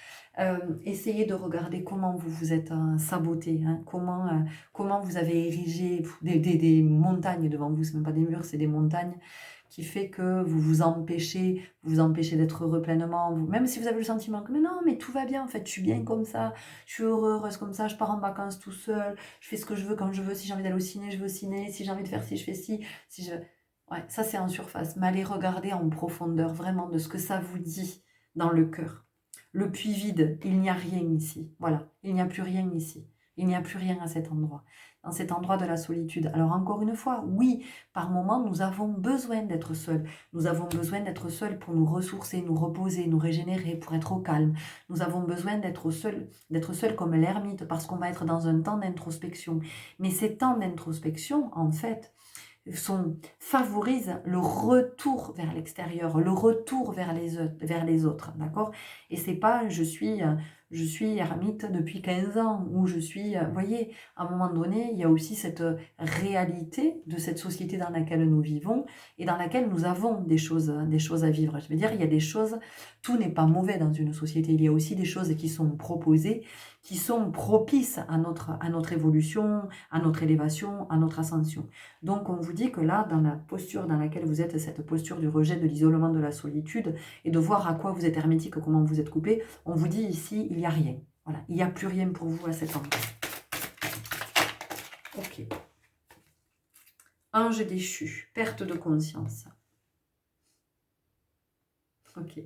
Essayez de regarder comment vous vous êtes saboté, hein, comment vous avez érigé des montagnes devant vous. Ce n'est même pas des murs, c'est des montagnes qui fait que vous empêchez d'être heureux pleinement. Même si vous avez le sentiment que mais non, mais tout va bien, en fait, je suis bien comme ça, je suis heureuse comme ça, je pars en vacances tout seul, je fais ce que je veux quand je veux, si j'ai envie d'aller au ciné, je vais au ciné, si j'ai envie de faire ci, je fais ci, si je... Ouais, ça c'est en surface, mais allez regarder en profondeur vraiment de ce que ça vous dit dans le cœur. Le puits vide, il n'y a rien ici. Voilà, il n'y a plus rien ici. Il n'y a plus rien à cet endroit, dans cet endroit de la solitude. Alors encore une fois, oui, par moments, nous avons besoin d'être seuls. Nous avons besoin d'être seuls pour nous ressourcer, nous reposer, nous régénérer, pour être au calme. Nous avons besoin d'être seuls comme l'ermite, parce qu'on va être dans un temps d'introspection. Mais ces temps d'introspection, en fait, favorisent le retour vers l'extérieur, le retour vers les autres, d'accord? Et c'est pas je suis ermite depuis 15 ans, ou je suis... Vous voyez, à un moment donné, il y a aussi cette réalité de cette société dans laquelle nous vivons et dans laquelle nous avons des choses à vivre. Je veux dire, il y a des choses, tout n'est pas mauvais dans une société, il y a aussi des choses qui sont proposées, qui sont propices à notre évolution, à notre élévation, à notre ascension. Donc on vous dit que là, dans la posture dans laquelle vous êtes, cette posture du rejet, de l'isolement, de la solitude, et de voir à quoi vous êtes hermétique, comment vous êtes coupé, on vous dit ici, il n'y a rien. Voilà, il n'y a plus rien pour vous à cet endroit. Ok. Ange déchu, perte de conscience. Ok.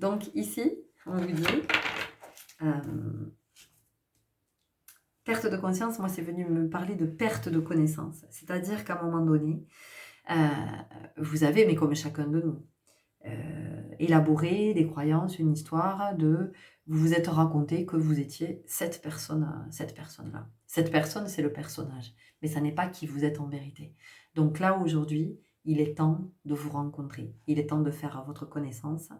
Donc ici, on vous dit... perte de conscience, moi, c'est venu me parler de perte de connaissance. C'est-à-dire qu'à un moment donné, vous avez, mais comme chacun de nous, élaboré des croyances, une histoire vous vous êtes raconté que vous étiez cette personne-là. Cette personne, c'est le personnage, mais ça n'est pas qui vous êtes en vérité. Donc là, aujourd'hui, il est temps de vous rencontrer. Il est temps de faire à votre connaissance.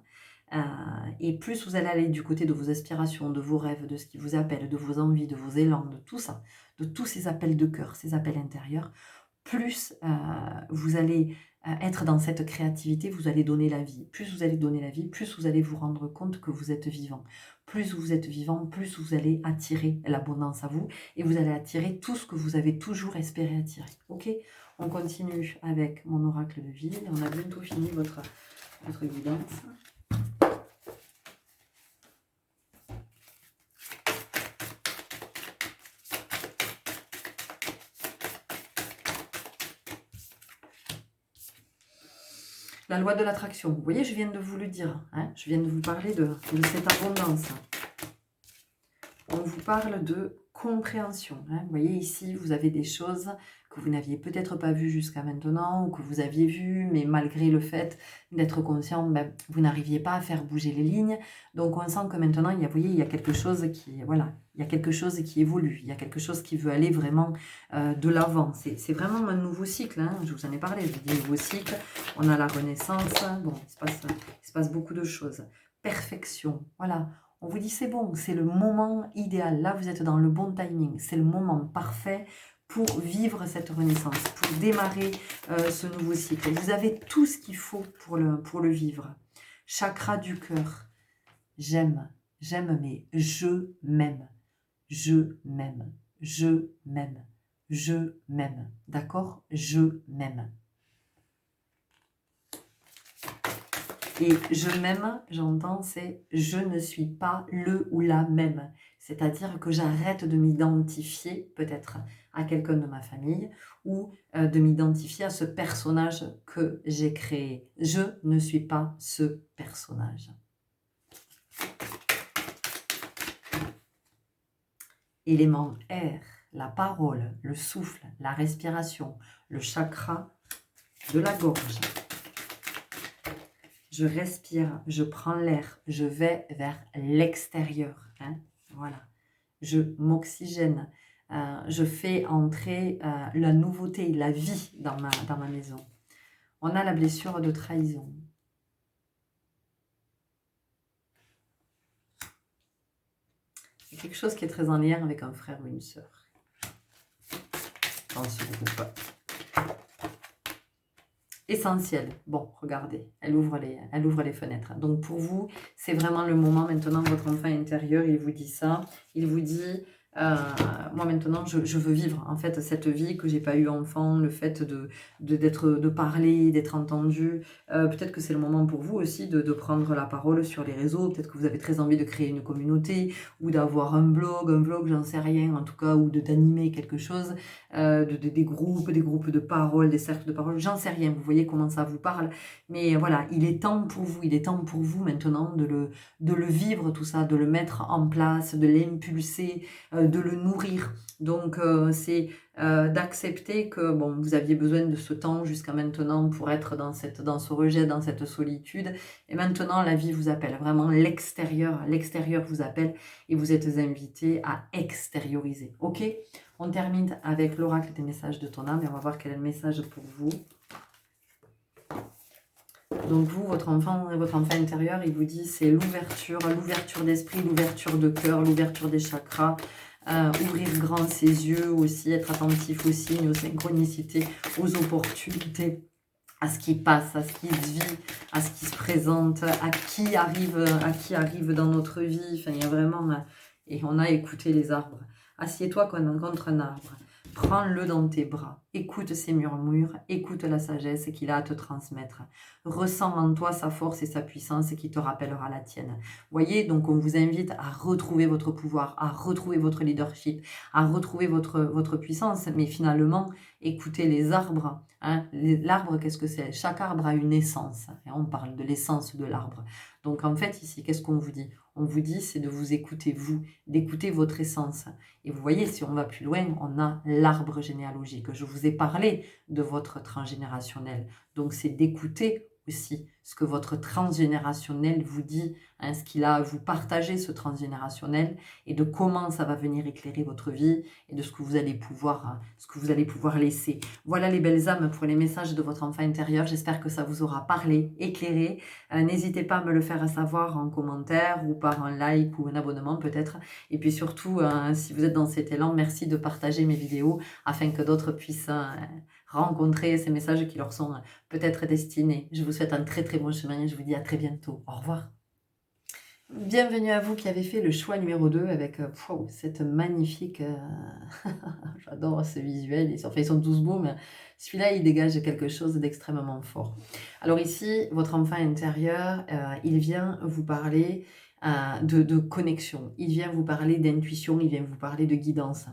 Et plus vous allez aller du côté de vos aspirations, de vos rêves, de ce qui vous appelle, de vos envies, de vos élans, de tout ça, de tous ces appels de cœur, ces appels intérieurs, plus vous allez être dans cette créativité, vous allez donner la vie. Plus vous allez donner la vie, plus vous allez vous rendre compte que vous êtes vivant. Plus vous êtes vivant, plus vous allez attirer l'abondance à vous et vous allez attirer tout ce que vous avez toujours espéré attirer. Ok, on continue avec mon oracle de vie. On a bientôt fini votre guidance. La loi de l'attraction. Vous voyez, je viens de vous le dire. Hein, je viens de vous parler de cette abondance. On vous parle de compréhension. Hein. Vous voyez ici, vous avez des choses que vous n'aviez peut-être pas vues jusqu'à maintenant ou que vous aviez vues, mais malgré le fait d'être conscient, ben, vous n'arriviez pas à faire bouger les lignes. Donc on sent que maintenant, vous voyez, il y a quelque chose qui, voilà, il y a quelque chose qui évolue, il y a quelque chose qui veut aller vraiment de l'avant. C'est vraiment un nouveau cycle, hein. Je vous en ai parlé, je dis nouveau cycle, on a la renaissance, bon, il se passe beaucoup de choses. Perfection, voilà. On vous dit c'est bon, c'est le moment idéal. Là, vous êtes dans le bon timing. C'est le moment parfait pour vivre cette renaissance, pour démarrer ce nouveau cycle. Vous avez tout ce qu'il faut pour le vivre. Chakra du cœur. J'aime, mais je m'aime. Je m'aime. Je m'aime. Je m'aime. D'accord? Je m'aime. Et je m'aime, j'entends, c'est je ne suis pas le ou la même. C'est-à-dire que j'arrête de m'identifier peut-être à quelqu'un de ma famille ou de m'identifier à ce personnage que j'ai créé. Je ne suis pas ce personnage. Élément air, la parole, le souffle, la respiration, le chakra de la gorge. Je respire, je prends l'air, je vais vers l'extérieur. Hein, voilà. Je m'oxygène, je fais entrer la nouveauté, la vie dans ma maison. On a la blessure de trahison. C'est quelque chose qui est très en lien avec un frère ou une sœur dans ce groupe. Essentiel. Bon, regardez, elle ouvre les fenêtres. Donc pour vous, c'est vraiment le moment maintenant, votre enfant intérieur, il vous dit ça. Il vous dit, moi maintenant, je veux vivre en fait cette vie que j'ai pas eu enfant, le fait de parler, d'être entendu. Peut-être que c'est le moment pour vous aussi de prendre la parole sur les réseaux. Peut-être que vous avez très envie de créer une communauté ou d'avoir un vlog, j'en sais rien en tout cas, ou d'animer quelque chose. Des groupes de parole, des cercles de parole, j'en sais rien, vous voyez comment ça vous parle, mais voilà, il est temps pour vous maintenant de le vivre tout ça, de le mettre en place, de l'impulser, de le nourrir, donc c'est d'accepter que bon, vous aviez besoin de ce temps jusqu'à maintenant pour être dans ce rejet, dans cette solitude, et maintenant la vie vous appelle, vraiment l'extérieur vous appelle, et vous êtes invité à extérioriser, ok? On termine avec l'oracle des messages de ton âme et on va voir quel est le message pour vous. Donc vous, votre enfant intérieur, il vous dit c'est l'ouverture d'esprit, l'ouverture de cœur, l'ouverture des chakras, ouvrir grand ses yeux aussi, être attentif aux signes, aux synchronicités, aux opportunités, à ce qui passe, à ce qui se vit, à ce qui se présente, à qui arrive dans notre vie. Enfin, il y a vraiment... Et on a écouté les arbres. Assieds-toi contre un arbre. Prends-le dans tes bras. Écoute ses murmures. Écoute la sagesse qu'il a à te transmettre. Ressens en toi sa force et sa puissance qui te rappellera la tienne. Voyez, donc on vous invite à retrouver votre pouvoir, à retrouver votre leadership, à retrouver votre puissance. Mais finalement, écoutez les arbres. Hein. L'arbre, qu'est-ce que c'est? Chaque arbre a une essence. Et on parle de l'essence de l'arbre. Donc en fait, ici, qu'est-ce qu'on vous dit? On vous dit, c'est de vous écouter, vous, d'écouter votre essence. Et vous voyez, si on va plus loin, on a l'arbre généalogique. Je vous ai parlé de votre transgénérationnel. Donc c'est d'écouter aussi ce que votre transgénérationnel vous dit, hein, ce qu'il a à vous partager, ce transgénérationnel, et de comment ça va venir éclairer votre vie, et de ce que vous allez pouvoir laisser. Voilà les belles âmes pour les messages de votre enfant intérieur. J'espère que ça vous aura parlé, éclairé. N'hésitez pas à me le faire savoir en commentaire, ou par un like, ou un abonnement peut-être. Et puis surtout, si vous êtes dans cet élan, merci de partager mes vidéos, afin que d'autres puissent... rencontrer ces messages qui leur sont peut-être destinés. Je vous souhaite un très très bon chemin et je vous dis à très bientôt. Au revoir. Bienvenue à vous qui avez fait le choix numéro 2 avec cette magnifique... J'adore ce visuel. Ils sont tous beaux, mais celui-là, il dégage quelque chose d'extrêmement fort. Alors ici, votre enfant intérieur, il vient vous parler de connexion. Il vient vous parler d'intuition, il vient vous parler de guidance.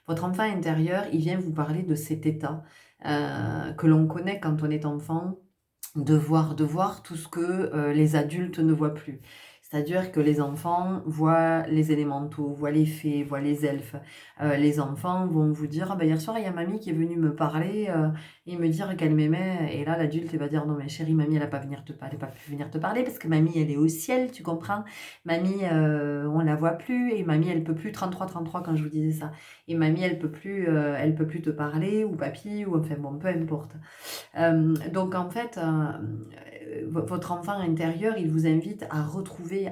Votre enfant intérieur, il vient vous parler de cet état que l'on connaît quand on est enfant, de voir tout ce que les adultes ne voient plus. C'est-à-dire que les enfants voient les élémentaux, voient les fées, voient les elfes. Les enfants vont vous dire: «Ah bah, hier soir, il y a mamie qui est venue me parler, et me dire qu'elle m'aimait», et là, l'adulte, il va dire: «Non mais chérie, mamie, elle a pas pu venir te parler parce que mamie, elle est au ciel, tu comprends? Mamie, on la voit plus et mamie, elle peut plus», 33 quand je vous disais ça, «et mamie, elle peut plus te parler, ou papy, ou enfin bon, peu importe». Donc en fait, votre enfant intérieur, il vous invite à retrouver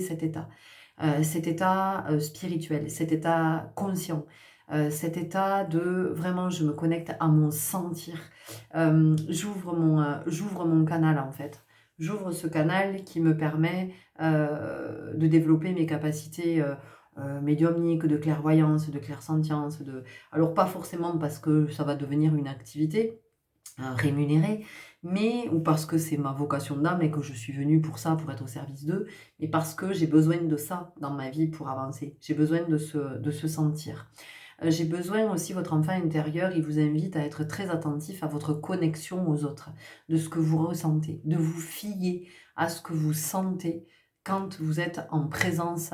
cet état, spirituel, cet état conscient, cet état de vraiment je me connecte à mon sentir. J'ouvre mon canal en fait. J'ouvre ce canal qui me permet, de développer mes capacités, médiumniques, de clairvoyance, de clairsentience, alors pas forcément parce que ça va devenir une activité rémunérée, mais ou parce que c'est ma vocation d'âme et que je suis venue pour ça, pour être au service d'eux, mais parce que j'ai besoin de ça dans ma vie pour avancer. J'ai besoin de se sentir. J'ai besoin aussi, votre enfant intérieur, il vous invite à être très attentif à votre connexion aux autres, de ce que vous ressentez, de vous fier à ce que vous sentez quand vous êtes en présence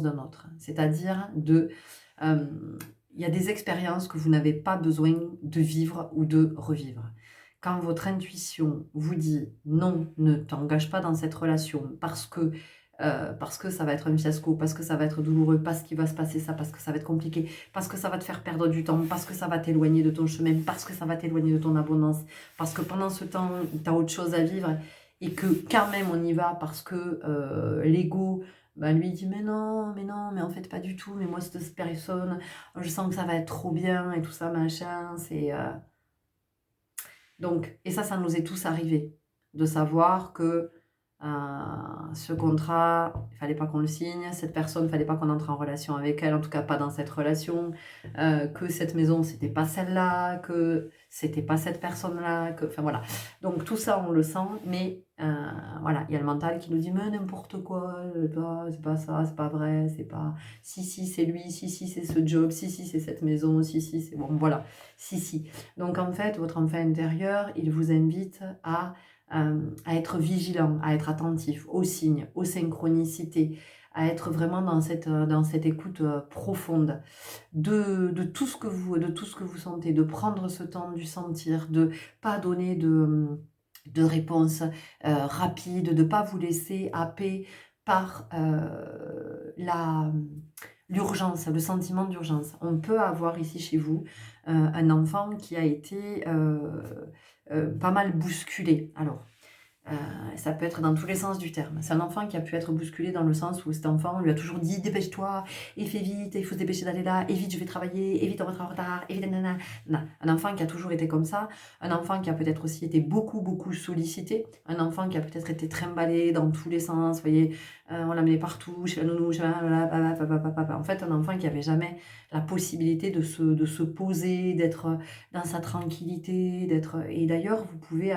d'un autre. C'est-à-dire euh, il y a des expériences que vous n'avez pas besoin de vivre ou de revivre. Quand votre intuition vous dit non, ne t'engage pas dans cette relation parce que ça va être un fiasco, parce que ça va être douloureux, parce qu'il va se passer ça, parce que ça va être compliqué, parce que ça va te faire perdre du temps, parce que ça va t'éloigner de ton chemin, parce que ça va t'éloigner de ton abondance, parce que pendant ce temps, tu as autre chose à vivre et que quand même on y va parce que l'ego, bah, lui dit mais non, mais en fait pas du tout, mais moi cette personne, je sens que ça va être trop bien et tout ça, machin, donc, et ça nous est tous arrivé, de savoir que ce contrat, il fallait pas qu'on le signe, cette personne, il fallait pas qu'on entre en relation avec elle, en tout cas pas dans cette relation, que cette maison, c'était pas celle-là, que c'était pas cette personne-là, que, enfin voilà. Donc tout ça, on le sent, mais voilà, il y a le mental qui nous dit mais n'importe quoi, c'est pas ça, c'est pas vrai, c'est pas, si c'est lui, si c'est ce job, si c'est cette maison, si c'est bon, voilà, si. Donc en fait, votre enfant intérieur, il vous invite à être vigilant, à être attentif aux signes, aux synchronicités, à être vraiment dans cette écoute profonde de tout ce que vous sentez, de prendre ce temps du sentir, de pas donner de réponse rapide, de pas vous laisser happer par l'urgence, le sentiment d'urgence. On peut avoir ici chez vous un enfant qui a été pas mal bousculé. Alors, ça peut être dans tous les sens du terme. C'est un enfant qui a pu être bousculé dans le sens où cet enfant, on lui a toujours dit dépêche-toi, et fais vite, il faut se dépêcher d'aller là, et vite je vais travailler, et vite on va être en retard, et vite nanana. Non. Un enfant qui a toujours été comme ça, un enfant qui a peut-être aussi été beaucoup sollicité, un enfant qui a peut-être été trimballé dans tous les sens, vous voyez, on l'amenait partout, chez la nounou, chez la... En fait, un enfant qui n'avait jamais la possibilité de se poser, d'être dans sa tranquillité, et d'ailleurs, vous pouvez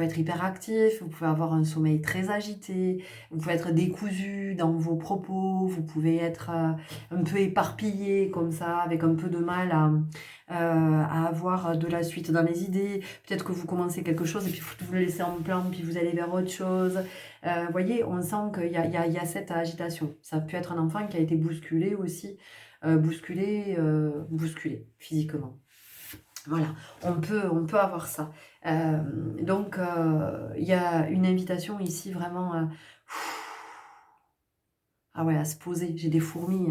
être hyperactif, vous pouvez avoir un sommeil très agité, vous pouvez être décousu dans vos propos, vous pouvez être un peu éparpillé comme ça, avec un peu de mal à avoir de la suite dans les idées. Peut-être que vous commencez quelque chose et puis vous le laissez en plan, puis vous allez vers autre chose. Vous voyez, on sent qu'il y a cette agitation. Ça peut être un enfant qui a été bousculé aussi, bousculé physiquement. Voilà, on peut avoir ça. Donc, il y a une invitation ici vraiment ah ouais, à se poser. J'ai des fourmis.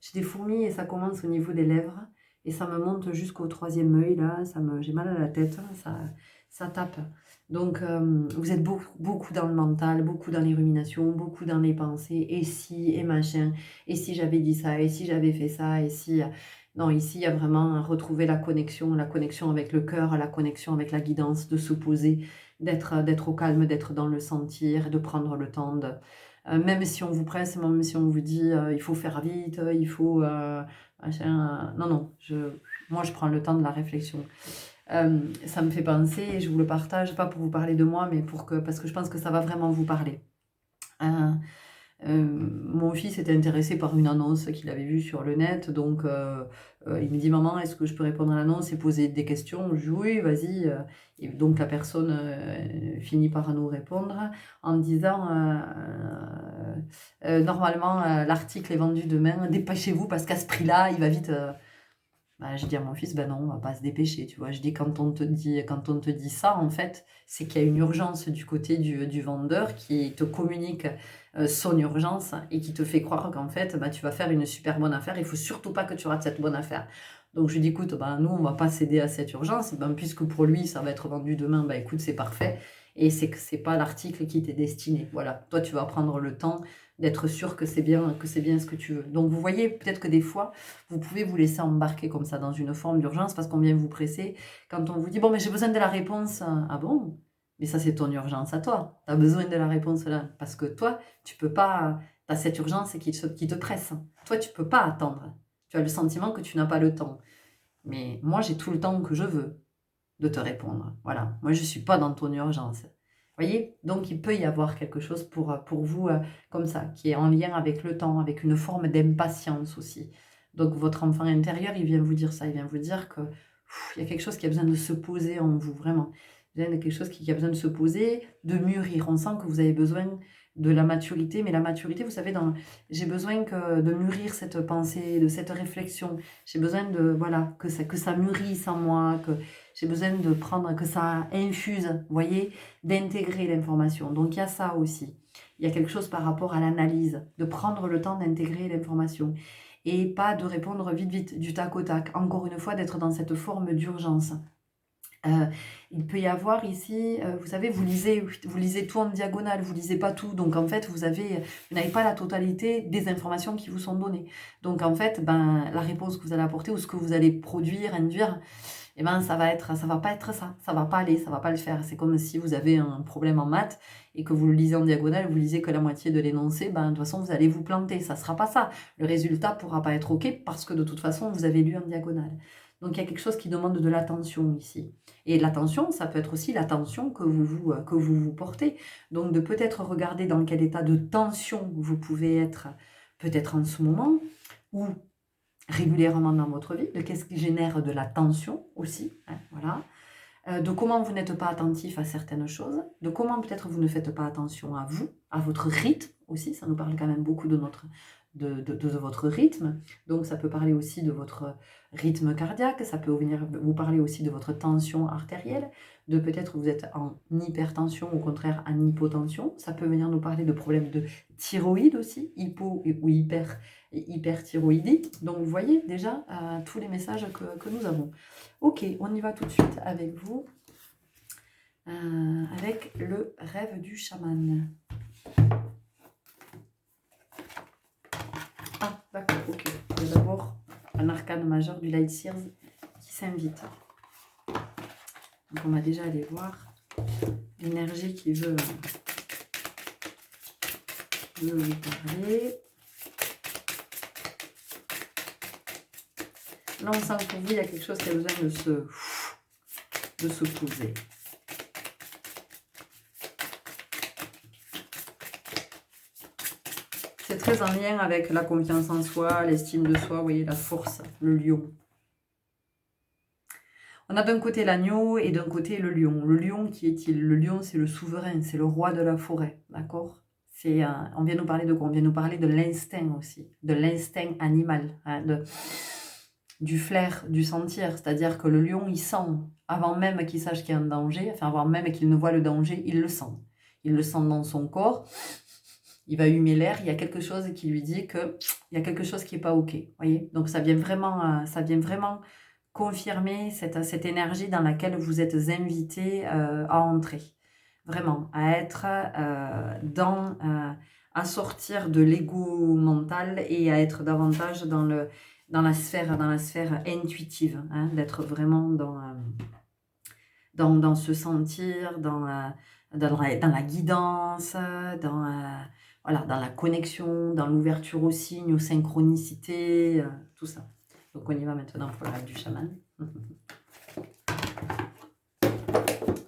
J'ai des fourmis et ça commence au niveau des lèvres et ça me monte jusqu'au troisième œil, là. J'ai mal à la tête, ça tape. Donc, vous êtes beaucoup dans le mental, beaucoup dans les ruminations, beaucoup dans les pensées. Et si, et machin. Et si j'avais dit ça, et si j'avais fait ça, et si... Non, ici, il y a vraiment à retrouver la connexion avec le cœur, la connexion avec la guidance, de se poser, d'être au calme, d'être dans le sentir, de prendre le temps même si on vous presse, même si on vous dit il faut faire vite, il faut machin, non, moi je prends le temps de la réflexion. Ça me fait penser, et je vous le partage, pas pour vous parler de moi, mais parce que je pense que ça va vraiment vous parler. Mon fils était intéressé par une annonce qu'il avait vue sur le net, donc il me dit: «Maman, est-ce que je peux répondre à l'annonce et poser des questions?» Je dis: «Oui, vas-y», et donc la personne, finit par nous répondre en disant, «Normalement, l'article est vendu demain, dépêchez-vous parce qu'à ce prix-là, il va vite». Bah, je dis à mon fils: «Ben non, on va pas se dépêcher», tu vois? Je dis: quand on te dit ça, en fait, c'est qu'il y a une urgence du côté du vendeur qui te communique, son urgence et qui te fait croire qu'en fait, bah, tu vas faire une super bonne affaire. Il faut surtout pas que tu rates cette bonne affaire». Donc je lui dis: «Écoute, ben, nous, on va pas céder à cette urgence. Ben, puisque pour lui, ça va être vendu demain, bah, écoute, c'est parfait et c'est que c'est pas l'article qui t'est destiné. Voilà, toi, tu vas prendre le temps d'être sûr que c'est bien ce que tu veux». Donc vous voyez, peut-être que des fois, vous pouvez vous laisser embarquer comme ça dans une forme d'urgence parce qu'on vient vous presser. Quand on vous dit: «Bon, mais j'ai besoin de la réponse». «Ah bon? Mais ça, c'est ton urgence à toi. Tu as besoin de la réponse là, parce que toi, tu peux pas, tu as cette urgence qui te presse. Toi, tu peux pas attendre. Tu as le sentiment que tu n'as pas le temps. Mais moi, j'ai tout le temps que je veux de te répondre. Voilà, moi, je suis pas dans ton urgence». Voyez? Donc il peut y avoir quelque chose pour vous, comme ça, qui est en lien avec le temps, avec une forme d'impatience aussi. Donc votre enfant intérieur, il vient vous dire ça, il vient vous dire que il y a quelque chose qui a besoin de se poser en vous, vraiment. Il y a quelque chose qui a besoin de se poser, de mûrir. On sent que vous avez besoin de la maturité, mais la maturité, vous savez, j'ai besoin de mûrir cette pensée, de cette réflexion. J'ai besoin de, voilà, que ça mûrisse en moi, que j'ai besoin de prendre, que ça infuse, vous voyez, d'intégrer l'information. Donc il y a ça aussi. Il y a quelque chose par rapport à l'analyse, de prendre le temps d'intégrer l'information et pas de répondre vite, vite, du tac au tac. Encore une fois, d'être dans cette forme d'urgence. Heu, il peut y avoir ici, vous savez, vous lisez tout en diagonale, vous lisez pas tout. Donc en fait, vous n'avez pas la totalité des informations qui vous sont données. Donc en fait, ben, la réponse que vous allez apporter ou ce que vous allez produire, induire, et ben, ça va pas être ça. Ça va pas aller, ça va pas le faire. C'est comme si vous avez un problème en maths et que vous le lisez en diagonale, vous lisez que la moitié de l'énoncé, ben, de toute façon, vous allez vous planter. Ça sera pas ça. Le résultat pourra pas être OK parce que de toute façon, vous avez lu en diagonale. Donc il y a quelque chose qui demande de l'attention ici. Et l'attention, ça peut être aussi l'attention que vous portez. Donc de peut-être regarder dans quel état de tension vous pouvez être peut-être en ce moment ou régulièrement dans votre vie, de qu'est-ce qui génère de la tension aussi, hein, voilà. De comment vous n'êtes pas attentif à certaines choses, de comment peut-être vous ne faites pas attention à vous, à votre rythme aussi, ça nous parle quand même beaucoup de votre rythme. Donc ça peut parler aussi de votre rythme cardiaque, ça peut venir vous parler aussi de votre tension artérielle, de peut-être vous êtes en hypertension, au contraire en hypotension. Ça peut venir nous parler de problèmes de thyroïde aussi, ou hyperthyroïdie. Donc vous voyez déjà tous les messages que nous avons. Ok, on y va tout de suite avec vous, avec le rêve du chaman. Ah, d'accord, ok. Il y a d'abord un arcane majeur du Light Seers qui s'invite. Donc on va déjà aller voir l'énergie qui veut vous parler. Là, on sent que pour vous, il y a quelque chose qui a besoin de se poser. C'est très en lien avec la confiance en soi, l'estime de soi, vous voyez, la force, le lion. On a d'un côté l'agneau et d'un côté le lion. Le lion, qui est-il? Le lion, c'est le souverain, c'est le roi de la forêt, d'accord? On vient nous parler de quoi? On vient nous parler de l'instinct aussi, de l'instinct animal, hein, du flair, du sentir. C'est-à-dire que le lion, il sent, avant même qu'il sache qu'il y a un danger, enfin avant même qu'il ne voit le danger, il le sent. Il le sent dans son corps, il va humer l'air, il y a quelque chose qui lui dit qu'il y a quelque chose qui n'est pas OK. Voyez? Donc ça vient vraiment confirmer cette énergie dans laquelle vous êtes invité à entrer. Vraiment, à être à sortir de l'ego mental et à être davantage dans la sphère intuitive, hein, d'être vraiment dans ce sentir, dans la guidance, voilà, dans la connexion, dans l'ouverture aux signes, aux synchronicités, tout ça. Donc on y va maintenant pour le rêve du chaman.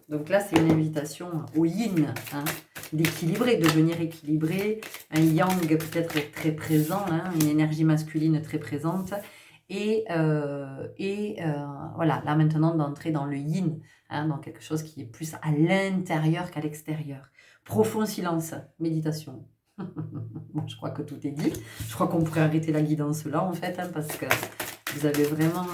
Donc là, c'est une invitation au yin, hein, d'équilibrer, de devenir équilibré, un yang peut-être très présent, hein, une énergie masculine très présente, voilà, là maintenant d'entrer dans le yin, hein, dans quelque chose qui est plus à l'intérieur qu'à l'extérieur. Profond silence, méditation. Bon, je crois que tout est dit. Je crois qu'on pourrait arrêter la guidance là en fait, hein, parce que vous avez vraiment...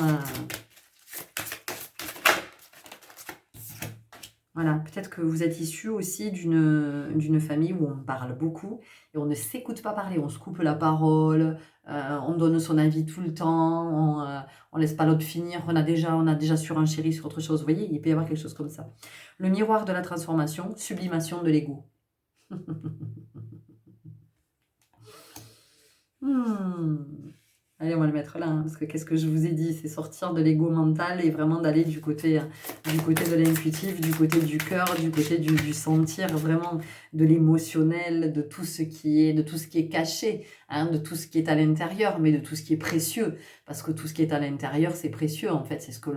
Voilà, peut-être que vous êtes issu aussi d'une famille où on parle beaucoup et on ne s'écoute pas parler, on se coupe la parole, on donne son avis tout le temps, on laisse pas l'autre finir, on a déjà surenchéri sur autre chose. Vous voyez, il peut y avoir quelque chose comme ça. Le miroir de la transformation, sublimation de l'ego. Allez, on va le mettre là, hein, parce que qu'est-ce que je vous ai dit? C'est sortir de l'ego mental et vraiment d'aller du côté de l'intuitif, du côté du cœur, du côté du sentir, vraiment de l'émotionnel, de tout ce qui est caché, hein, de tout ce qui est à l'intérieur, mais de tout ce qui est précieux. Parce que tout ce qui est à l'intérieur, c'est précieux, en fait, c'est ce que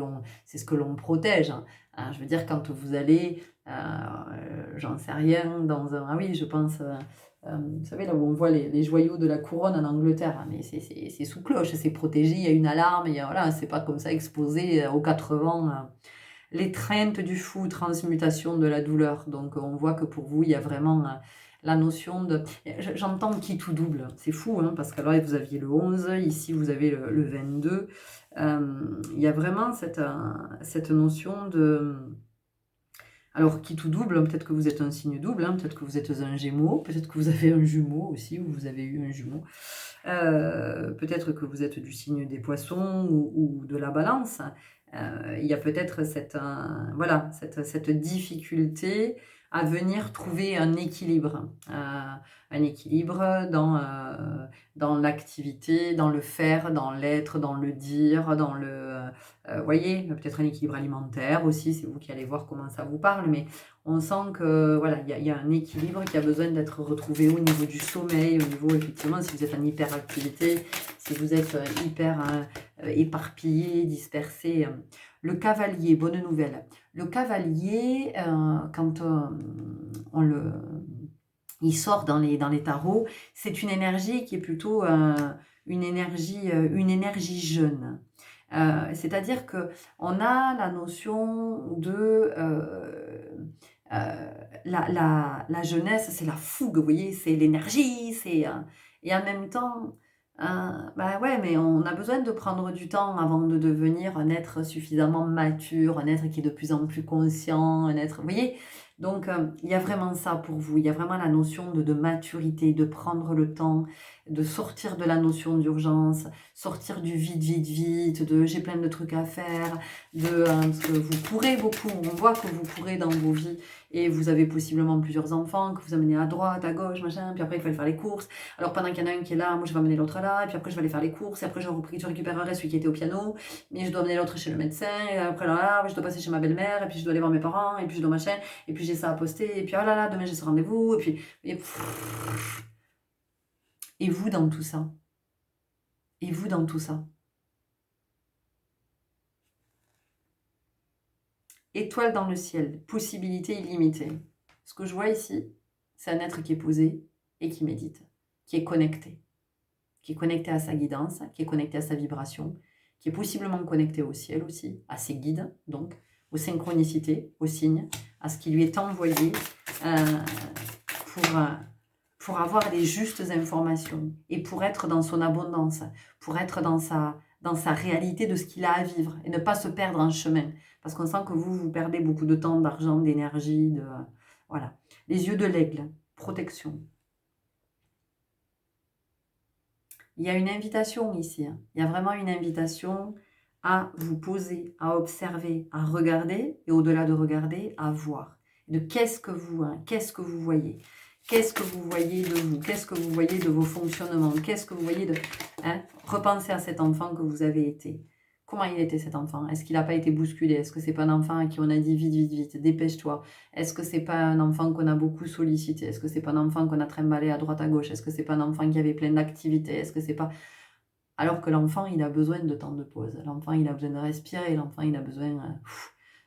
l'on protège. Hein. Je veux dire, quand vous allez, j'en sais rien, dans un... Ah oui, je pense... vous savez, là où on voit les joyaux de la couronne en Angleterre, hein, mais c'est sous cloche, c'est protégé, il y a une alarme, voilà, c'est pas comme ça exposé aux 80. L'étreinte du fou, transmutation de la douleur. Donc on voit que pour vous, il y a vraiment la notion de... J'entends qui tout double, c'est fou, hein, parce que là, vous aviez le 11, ici vous avez le 22. Il y a vraiment cette notion de... Alors, qui tout double, peut-être que vous êtes un signe double, hein, peut-être que vous êtes un gémeau, peut-être que vous avez un jumeau aussi, ou vous avez eu un jumeau. Peut-être que vous êtes du signe des poissons ou de la balance. Il y a peut-être voilà, cette difficulté à venir trouver un équilibre dans l'activité, dans le faire, dans l'être, dans le dire, dans le... voyez, peut-être un équilibre alimentaire aussi, c'est vous qui allez voir comment ça vous parle, mais on sent que voilà, il y a un équilibre qui a besoin d'être retrouvé au niveau du sommeil, au niveau, effectivement, si vous êtes en hyperactivité, si vous êtes hyper éparpillé, dispersé. Le cavalier, bonne nouvelle. Le cavalier, quand il sort dans les tarots, c'est une énergie qui est plutôt une énergie jeune. C'est-à-dire que on a la notion de la jeunesse, c'est la fougue, vous voyez, c'est l'énergie, et en même temps, bah ouais, mais on a besoin de prendre du temps avant de devenir un être suffisamment mature, un être qui est de plus en plus conscient, un être, vous voyez. Donc, il y a vraiment ça pour vous, il y a vraiment la notion de maturité, de prendre le temps, de sortir de la notion d'urgence, sortir du vite, vite, vite, de j'ai plein de trucs à faire, parce que vous pourrez beaucoup, on voit que vous pourrez dans vos vies, et vous avez possiblement plusieurs enfants que vous amenez à droite, à gauche, machin, puis après il faut aller faire les courses. Alors pendant qu'il y en a un qui est là, moi je vais amener l'autre là, et puis après je vais aller faire les courses, et après je récupérerai celui qui était au piano, mais je dois amener l'autre chez le médecin, et après là, je dois passer chez ma belle-mère, et puis je dois aller voir mes parents, et puis je dois machin, et puis j'ai ça à poster, et puis oh là là, demain j'ai ce rendez-vous, et puis... Et vous dans tout ça? Et vous dans tout ça? Étoile dans le ciel, possibilité illimitée. Ce que je vois ici, c'est un être qui est posé et qui médite, qui est connecté à sa guidance, qui est connecté à sa vibration, qui est possiblement connecté au ciel aussi, à ses guides, donc, aux synchronicités, aux signes, à ce qui lui est envoyé pour avoir les justes informations et pour être dans son abondance, pour être dans sa réalité de ce qu'il a à vivre et ne pas se perdre en chemin. Parce qu'on sent que vous perdez beaucoup de temps, d'argent, d'énergie, voilà. Les yeux de l'aigle, protection. Il y a une invitation ici, hein. Il y a vraiment une invitation à vous poser, à observer, à regarder et au-delà de regarder, à voir. De qu'est-ce que vous voyez? Qu'est-ce que vous voyez de vous? Qu'est-ce que vous voyez de vos fonctionnements? Qu'est-ce que vous voyez de... Hein? Repensez à cet enfant que vous avez été. Comment il était cet enfant? Est-ce qu'il n'a pas été bousculé? Est-ce que c'est pas un enfant à qui on a dit vite, vite, vite, dépêche-toi? Est-ce que c'est pas un enfant qu'on a beaucoup sollicité? Est-ce que c'est pas un enfant qu'on a trimballé à droite à gauche? Est-ce que c'est pas un enfant qui avait plein d'activités? Est-ce que c'est pas... Alors que l'enfant, il a besoin de temps de pause. L'enfant, il a besoin de respirer. L'enfant, il a besoin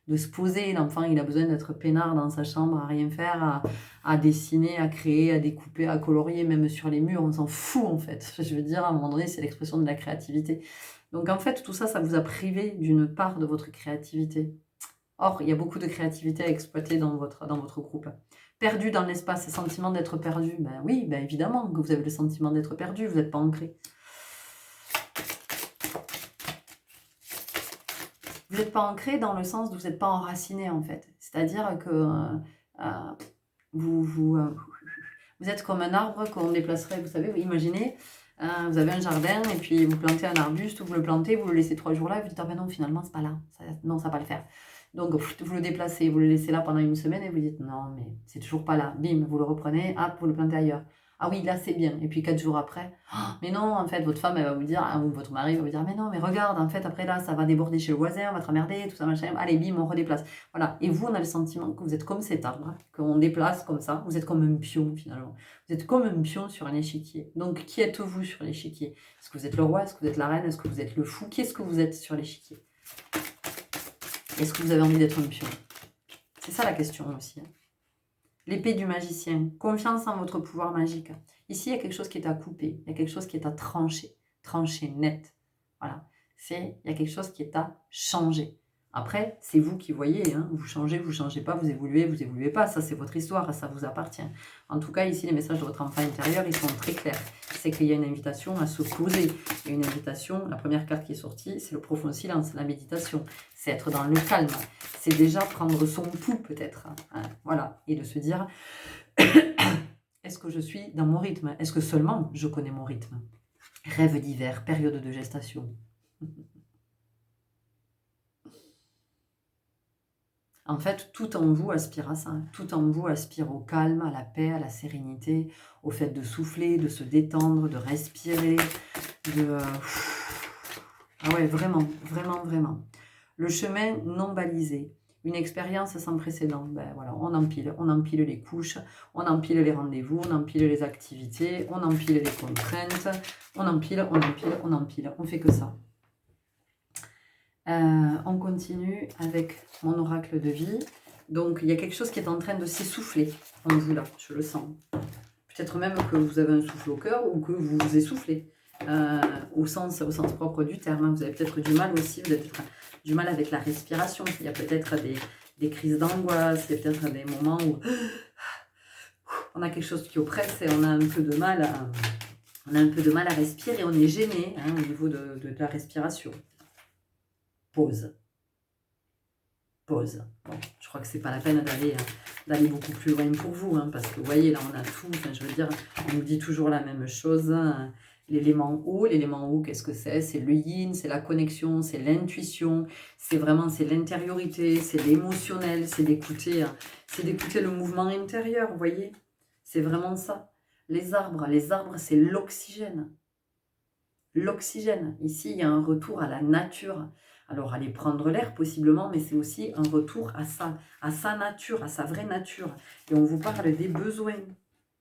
de se poser. L'enfant, il a besoin d'être peinard dans sa chambre, à rien faire, à dessiner, à créer, à découper, à colorier, même sur les murs. On s'en fout, en fait. Je veux dire, à un moment donné, c'est l'expression de la créativité. Donc, en fait, tout ça, ça vous a privé d'une part de votre créativité. Or, il y a beaucoup de créativité à exploiter dans votre groupe. Perdu dans l'espace, sentiment d'être perdu. Ben oui, ben évidemment que vous avez le sentiment d'être perdu, vous n'êtes pas ancré. Vous n'êtes pas ancré dans le sens où vous n'êtes pas enraciné, en fait. C'est-à-dire que vous êtes comme un arbre qu'on déplacerait, vous savez, vous imaginez, vous avez un jardin et puis vous plantez un arbuste, vous le plantez, vous le laissez 3 jours là, et vous dites, ah ben non, finalement, c'est pas là, non, ça va pas le faire. Donc, vous le déplacez, vous le laissez là pendant une semaine et vous dites, non, mais c'est toujours pas là. Bim, vous le reprenez, hop, vous le plantez ailleurs. Ah oui, là, c'est bien. Et puis 4 jours après, ah, mais non, en fait, votre femme, elle va vous dire, ou votre mari va vous dire, mais non, mais regarde, en fait, après là, ça va déborder chez le voisin, on va te emmerder, tout ça, machin. Allez, bim, on redéplace. Voilà. Et vous, on a le sentiment que vous êtes comme cet arbre, qu'on déplace comme ça. Vous êtes comme un pion, finalement. Vous êtes comme un pion sur un échiquier. Donc, qui êtes-vous sur l'échiquier? Est-ce que vous êtes le roi? Est-ce que vous êtes la reine? Est-ce que vous êtes le fou? Qui est-ce que vous êtes sur l'échiquier? Est-ce que vous avez envie d'être un pion? C'est ça la question aussi. L'épée du magicien. Confiance en votre pouvoir magique. Ici, il y a quelque chose qui est à couper. Il y a quelque chose qui est à trancher. Trancher net. Voilà. Il y a quelque chose qui est à changer. Après, c'est vous qui voyez. Hein. Vous changez pas, vous évoluez pas. Ça, c'est votre histoire, ça vous appartient. En tout cas, ici, les messages de votre enfant intérieur, ils sont très clairs. C'est qu'il y a une invitation à se poser. Il y a une invitation, la première carte qui est sortie, c'est le profond silence, la méditation. C'est être dans le calme. C'est déjà prendre son pouls, peut-être. Hein. Voilà. Et de se dire, est-ce que je suis dans mon rythme? Est-ce que seulement je connais mon rythme? Rêve d'hiver, période de gestation. En fait, tout en vous aspire à ça. Tout en vous aspire au calme, à la paix, à la sérénité, au fait de souffler, de se détendre, de respirer, de... Ah ouais, vraiment, vraiment, vraiment. Le chemin non balisé. Une expérience sans précédent. Ben voilà, on empile les couches, on empile les rendez-vous, on empile les activités, on empile les contraintes, on empile, on fait que ça. On continue avec mon oracle de vie. Donc, il y a quelque chose qui est en train de s'essouffler en vous là, je le sens. Peut-être même que vous avez un souffle au cœur ou que vous vous essoufflez au sens propre du terme. Vous avez peut-être du mal aussi, vous avez peut-être du mal avec la respiration. Il y a peut-être des crises d'angoisse, il y a peut-être des moments où on a quelque chose qui oppresse et on a un peu de mal à respirer, on est gêné hein, au niveau de la respiration. Pause. Pause. Bon, je crois que c'est pas la peine d'aller beaucoup plus loin pour vous, hein, parce que vous voyez, là, on a tout. Enfin, je veux dire, on nous dit toujours la même chose. Hein. L'élément eau, qu'est-ce que c'est? C'est le yin, c'est la connexion, c'est l'intuition, c'est l'intériorité, c'est l'émotionnel, c'est d'écouter le mouvement intérieur, vous voyez? C'est vraiment ça. Les arbres, c'est l'oxygène. L'oxygène. Ici, il y a un retour à la nature. Alors, aller prendre l'air, possiblement, mais c'est aussi un retour à sa nature, à sa vraie nature. Et on vous parle des besoins.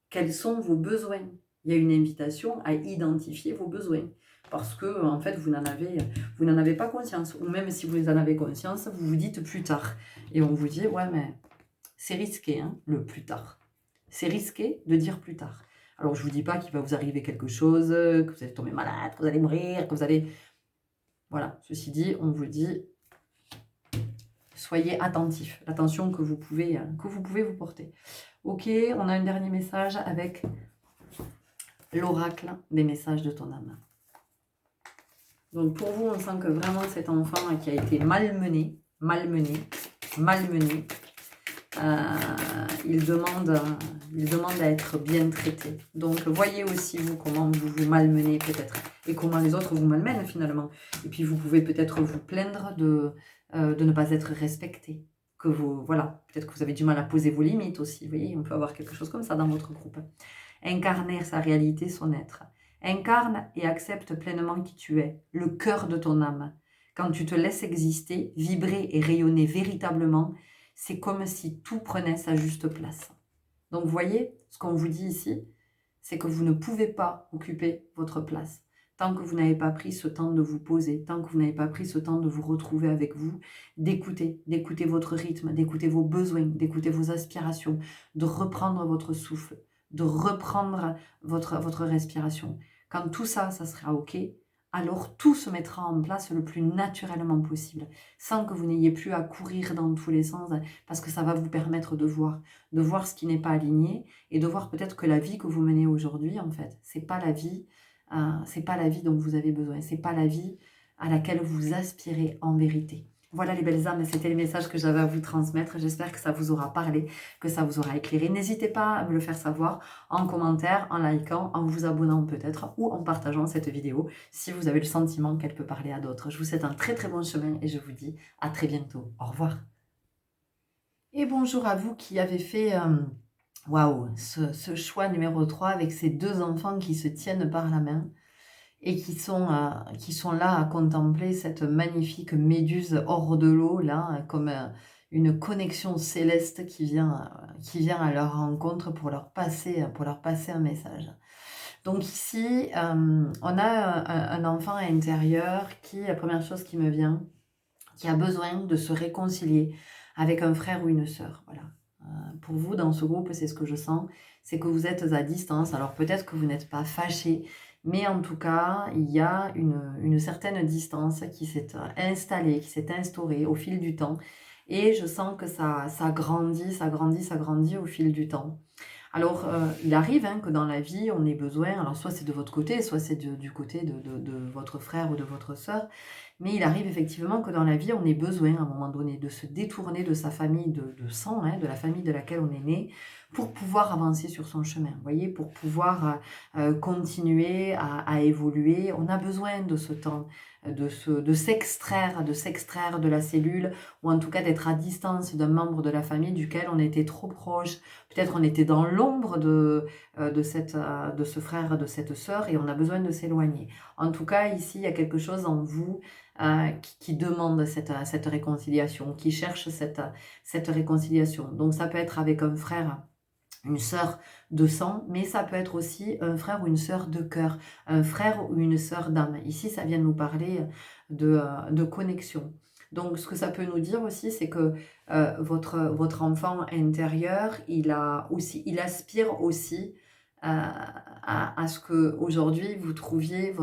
Quels sont vos besoins? Il y a une invitation à identifier vos besoins. Parce que, en fait, vous n'en avez pas conscience. Ou même si vous en avez conscience, vous vous dites plus tard. Et on vous dit, ouais, mais c'est risqué, hein, le plus tard. C'est risqué de dire plus tard. Alors, je ne vous dis pas qu'il va vous arriver quelque chose, que vous allez tomber malade, que vous allez mourir, que vous allez... Voilà, ceci dit, on vous dit, soyez attentifs, l'attention que vous pouvez vous porter. Ok, on a un dernier message avec l'oracle des messages de ton âme. Donc pour vous, on sent que vraiment cet enfant qui a été malmené, il demande à être bien traité. Donc voyez aussi vous comment vous vous malmenez peut-être et comment les autres vous malmènent finalement. Et puis vous pouvez peut-être vous plaindre de ne pas être respecté. Que vous, voilà, peut-être que vous avez du mal à poser vos limites aussi. Vous voyez, on peut avoir quelque chose comme ça dans votre groupe. Incarner sa réalité, son être. Incarne et accepte pleinement qui tu es, le cœur de ton âme. Quand tu te laisses exister, vibrer et rayonner véritablement, c'est comme si tout prenait sa juste place. Donc, vous voyez, ce qu'on vous dit ici, c'est que vous ne pouvez pas occuper votre place. tant que vous n'avez pas pris ce temps de vous poser, tant que vous n'avez pas pris ce temps de vous retrouver avec vous, d'écouter votre rythme, d'écouter vos besoins, d'écouter vos aspirations, de reprendre votre souffle, de reprendre votre respiration. Quand tout ça, ça sera OK, alors tout se mettra en place le plus naturellement possible, sans que vous n'ayez plus à courir dans tous les sens, parce que ça va vous permettre de voir ce qui n'est pas aligné et de voir peut-être que la vie que vous menez aujourd'hui, en fait, c'est pas la vie dont vous avez besoin, c'est pas la vie à laquelle vous aspirez en vérité. Voilà les belles âmes, c'était les messages que j'avais à vous transmettre. J'espère que ça vous aura parlé, que ça vous aura éclairé. N'hésitez pas à me le faire savoir en commentaire, en likant, en vous abonnant peut-être ou en partageant cette vidéo si vous avez le sentiment qu'elle peut parler à d'autres. Je vous souhaite un très très bon chemin et je vous dis à très bientôt. Au revoir. Et bonjour à vous qui avez fait waouh, ce choix numéro 3 avec ces deux enfants qui se tiennent par la main et qui sont là à contempler cette magnifique méduse hors de l'eau, là, comme une connexion céleste qui vient à leur rencontre pour leur passer un message. Donc ici, on a un enfant intérieur qui, la première chose qui me vient, qui a besoin de se réconcilier avec un frère ou une sœur. Voilà. Pour vous, dans ce groupe, c'est ce que je sens, c'est que vous êtes à distance. Alors peut-être que vous n'êtes pas fâchés, mais en tout cas, il y a une certaine distance qui s'est installée, qui s'est instaurée au fil du temps. Et je sens que ça grandit, ça grandit, ça grandit au fil du temps. Alors, il arrive que dans la vie, on ait besoin, alors soit c'est de votre côté, soit c'est du côté de votre frère ou de votre sœur, mais il arrive effectivement que dans la vie, on ait besoin à un moment donné de se détourner de sa famille de sang, de la famille de laquelle on est né, pour pouvoir avancer sur son chemin, vous voyez, pour pouvoir continuer à évoluer. On a besoin de ce temps, de s'extraire de la cellule, ou en tout cas d'être à distance d'un membre de la famille duquel on était trop proche. Peut-être on était dans l'ombre de ce frère, de cette sœur, et on a besoin de s'éloigner. En tout cas, ici, il y a quelque chose en vous qui demande cette réconciliation, qui cherche cette réconciliation. Donc ça peut être avec un frère, une sœur de sang, mais ça peut être aussi un frère ou une sœur de cœur, un frère ou une sœur d'âme. Ici, ça vient nous parler de connexion. Donc, ce que ça peut nous dire aussi, c'est que votre enfant intérieur, il aspire aussi à ce que aujourd'hui vous trouviez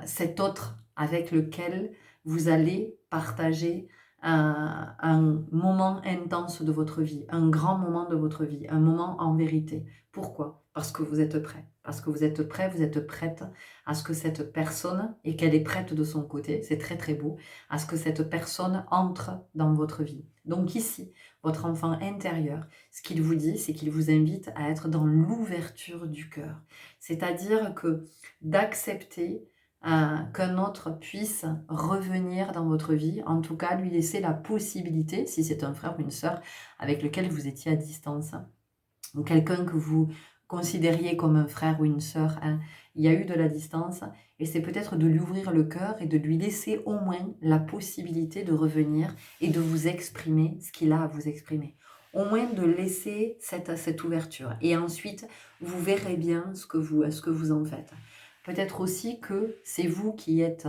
cet autre avec lequel vous allez partager un moment intense de votre vie, un grand moment de votre vie, un moment en vérité. Pourquoi? Parce que vous êtes prêt. Parce que vous êtes prêt, vous êtes prête à ce que cette personne, et qu'elle est prête de son côté, c'est très très beau, à ce que cette personne entre dans votre vie. Donc ici, votre enfant intérieur, ce qu'il vous dit, c'est qu'il vous invite à être dans l'ouverture du cœur. C'est-à-dire que d'accepter qu'un autre puisse revenir dans votre vie, en tout cas lui laisser la possibilité, si c'est un frère ou une sœur avec lequel vous étiez à distance, ou quelqu'un que vous considériez comme un frère ou une sœur, il y a eu de la distance, et c'est peut-être de lui ouvrir le cœur et de lui laisser au moins la possibilité de revenir et de vous exprimer ce qu'il a à vous exprimer. Au moins de laisser cette ouverture. Et ensuite, vous verrez bien ce que vous en faites. Peut-être aussi que c'est vous qui êtes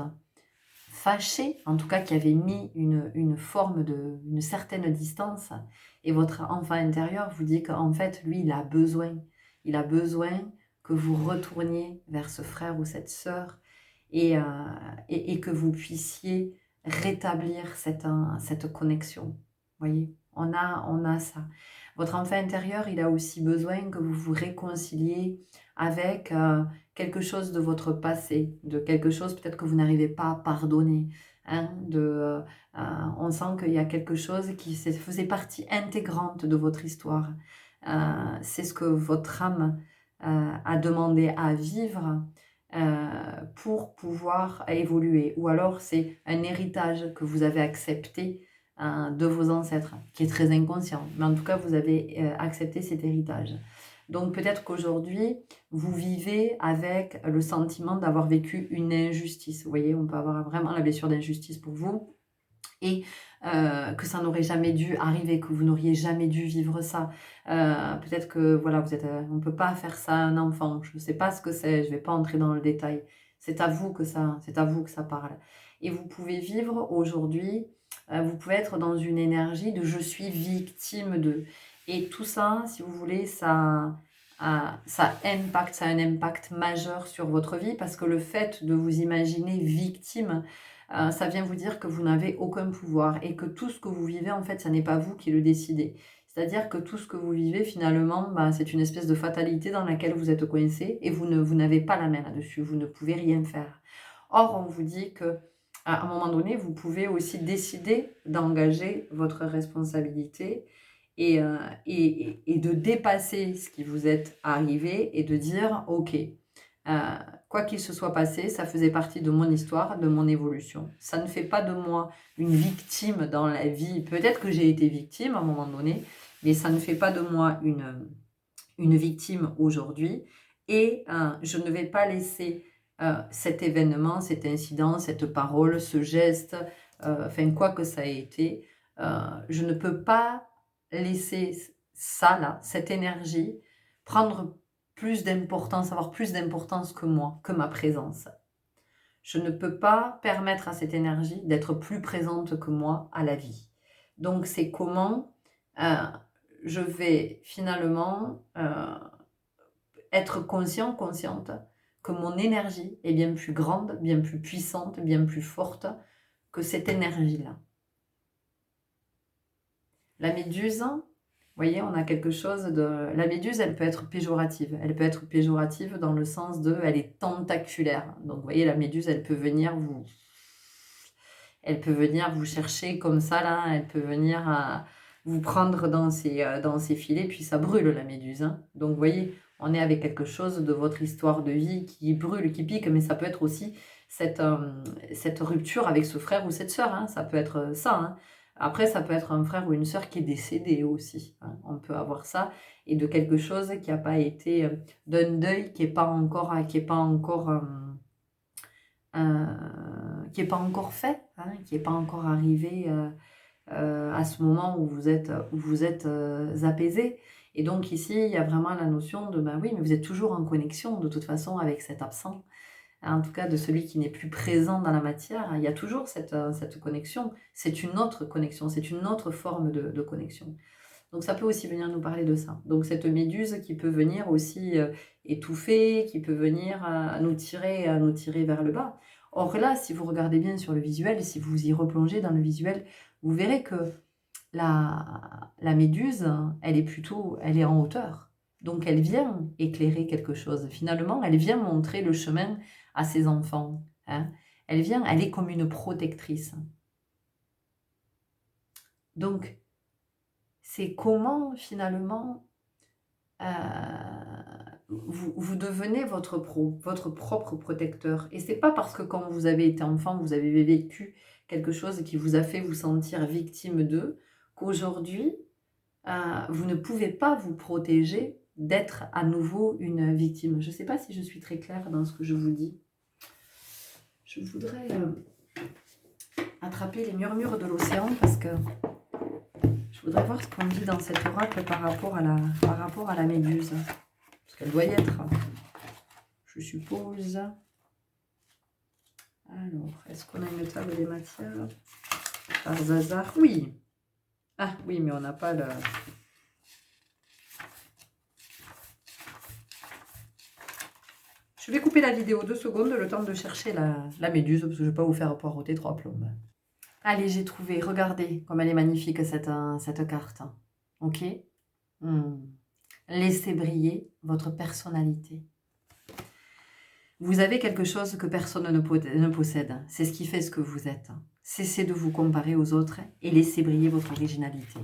fâché, en tout cas qui avez mis une forme une certaine distance, et votre enfant intérieur vous dit qu'en fait, lui, il a besoin que vous retourniez vers ce frère ou cette sœur et que vous puissiez rétablir cette connexion. Voyez, on a ça. Votre enfant intérieur, il a aussi besoin que vous vous réconciliez avec quelque chose de votre passé, de quelque chose peut-être que vous n'arrivez pas à pardonner. On sent qu'il y a quelque chose qui faisait partie intégrante de votre histoire. C'est ce que votre âme a demandé à vivre pour pouvoir évoluer. Ou alors c'est un héritage que vous avez accepté de vos ancêtres, qui est très inconscient. Mais en tout cas, vous avez accepté cet héritage. Donc peut-être qu'aujourd'hui, vous vivez avec le sentiment d'avoir vécu une injustice. Vous voyez, on peut avoir vraiment la blessure d'injustice pour vous. et que ça n'aurait jamais dû arriver, que vous n'auriez jamais dû vivre ça. Peut-être que voilà, vous êtes, on ne peut pas faire ça à un enfant. Je ne sais pas ce que c'est, je ne vais pas entrer dans le détail. C'est à vous que ça parle. Et vous pouvez vivre aujourd'hui, vous pouvez être dans une énergie de «je suis victime de». Et tout ça, si vous voulez, ça a un impact majeur sur votre vie parce que le fait de vous imaginer victime, ça vient vous dire que vous n'avez aucun pouvoir et que tout ce que vous vivez, en fait, ça n'est pas vous qui le décidez. C'est-à-dire que tout ce que vous vivez, finalement, bah, c'est une espèce de fatalité dans laquelle vous êtes coincé et vous n'avez pas la main là-dessus, vous ne pouvez rien faire. Or, on vous dit que à un moment donné, vous pouvez aussi décider d'engager votre responsabilité et, et de dépasser ce qui vous est arrivé et de dire, OK, quoi qu'il se soit passé, ça faisait partie de mon histoire, de mon évolution. Ça ne fait pas de moi une victime dans la vie. Peut-être que j'ai été victime à un moment donné, mais ça ne fait pas de moi une victime aujourd'hui. Et je ne vais pas laisser cet événement, cet incident, cette parole, ce geste, enfin quoi que ça ait été, je ne peux pas laisser ça là, cette énergie, prendre plus d'importance, avoir plus d'importance que moi, que ma présence. Je ne peux pas permettre à cette énergie d'être plus présente que moi à la vie. Donc c'est comment je vais finalement être conscient, consciente que mon énergie est bien plus grande, bien plus puissante, bien plus forte que cette énergie-là. La méduse, vous voyez, on a quelque chose de... La méduse, elle peut être péjorative. Elle peut être péjorative dans le sens de... Elle est tentaculaire. Donc, vous voyez, la méduse, elle peut venir vous... Elle peut venir vous chercher comme ça, là. Elle peut venir vous prendre dans ses filets, puis ça brûle, la méduse. Hein. Donc, vous voyez, on est avec quelque chose de votre histoire de vie qui brûle, qui pique, mais ça peut être aussi cette rupture avec ce frère ou cette sœur. Hein. Ça peut être ça, hein. Après, ça peut être un frère ou une sœur qui est décédé aussi. Hein. On peut avoir ça. Et de quelque chose qui n'a pas été... d'un deuil qui n'est pas encore... qui n'est pas encore fait, hein, qui n'est pas encore arrivé à ce moment où vous êtes apaisé. Et donc ici, il y a vraiment la notion de, ben oui, mais vous êtes toujours en connexion de toute façon avec cet absent, en tout cas de celui qui n'est plus présent dans la matière. Il y a toujours cette connexion. C'est une autre connexion, c'est une autre forme de connexion. Donc ça peut aussi venir nous parler de ça. Donc cette méduse qui peut venir aussi étouffer, qui peut venir nous tirer vers le bas. Or là, si vous regardez bien sur le visuel, si vous y replongez dans le visuel, vous verrez que la méduse, elle est en hauteur. Donc elle vient éclairer quelque chose. Finalement, elle vient montrer le chemin à ses enfants. Hein. Elle est comme une protectrice. Donc, c'est comment finalement vous devenez votre propre protecteur. Et c'est pas parce que quand vous avez été enfant, vous avez vécu quelque chose qui vous a fait vous sentir victime d'eux, qu'aujourd'hui, vous ne pouvez pas vous protéger d'être à nouveau une victime. Je ne sais pas si je suis très claire dans ce que je vous dis. Je voudrais attraper les murmures de l'océan parce que je voudrais voir ce qu'on dit dans cet oracle par rapport à la méduse. Parce qu'elle doit y être, je suppose. Alors, est-ce qu'on a une table des matières par hasard? Oui. Ah oui, mais on n'a pas le... Je vais couper la vidéo 2 secondes, le temps de chercher la méduse, parce que je ne vais pas vous faire poireauter 3 plombes. Allez, j'ai trouvé. Regardez comme elle est magnifique, cette carte. Ok. Laissez briller votre personnalité. Vous avez quelque chose que personne ne possède. C'est ce qui fait ce que vous êtes. Cessez de vous comparer aux autres et laissez briller votre originalité.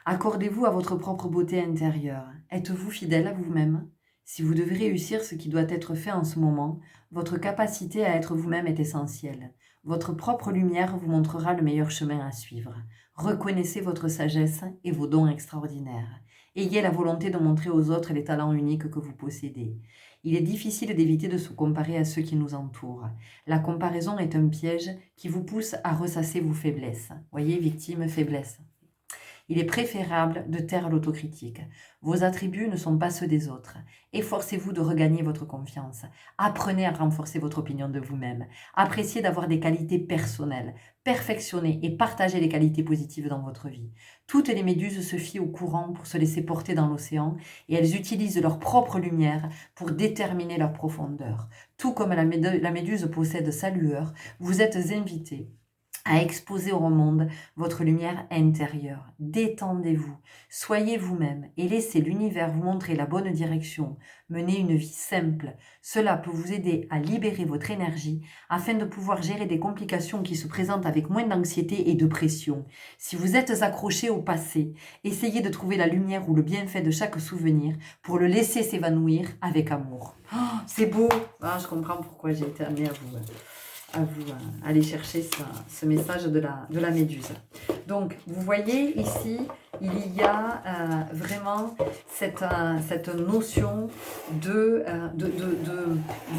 Accordez-vous à votre propre beauté intérieure. Êtes-vous fidèle à vous-même? Si vous devez réussir ce qui doit être fait en ce moment, votre capacité à être vous-même est essentielle. Votre propre lumière vous montrera le meilleur chemin à suivre. Reconnaissez votre sagesse et vos dons extraordinaires. Ayez la volonté de montrer aux autres les talents uniques que vous possédez. Il est difficile d'éviter de se comparer à ceux qui nous entourent. La comparaison est un piège qui vous pousse à ressasser vos faiblesses. Voyez, victime, faiblesse. Il est préférable de taire l'autocritique. Vos attributs ne sont pas ceux des autres. Efforcez-vous de regagner votre confiance. Apprenez à renforcer votre opinion de vous-même. Appréciez d'avoir des qualités personnelles. Perfectionnez et partagez les qualités positives dans votre vie. Toutes les méduses se fient au courant pour se laisser porter dans l'océan et elles utilisent leur propre lumière pour déterminer leur profondeur. Tout comme la méduse possède sa lueur, vous êtes invités à exposer au monde votre lumière intérieure. Détendez-vous, soyez vous-même et laissez l'univers vous montrer la bonne direction. Menez une vie simple. Cela peut vous aider à libérer votre énergie afin de pouvoir gérer des complications qui se présentent avec moins d'anxiété et de pression. Si vous êtes accroché au passé, essayez de trouver la lumière ou le bienfait de chaque souvenir pour le laisser s'évanouir avec amour. Oh, c'est beau. Ah, je comprends pourquoi j'ai été amenée à vous aller chercher ce message de la méduse. Donc, vous voyez ici, il y a vraiment cette notion de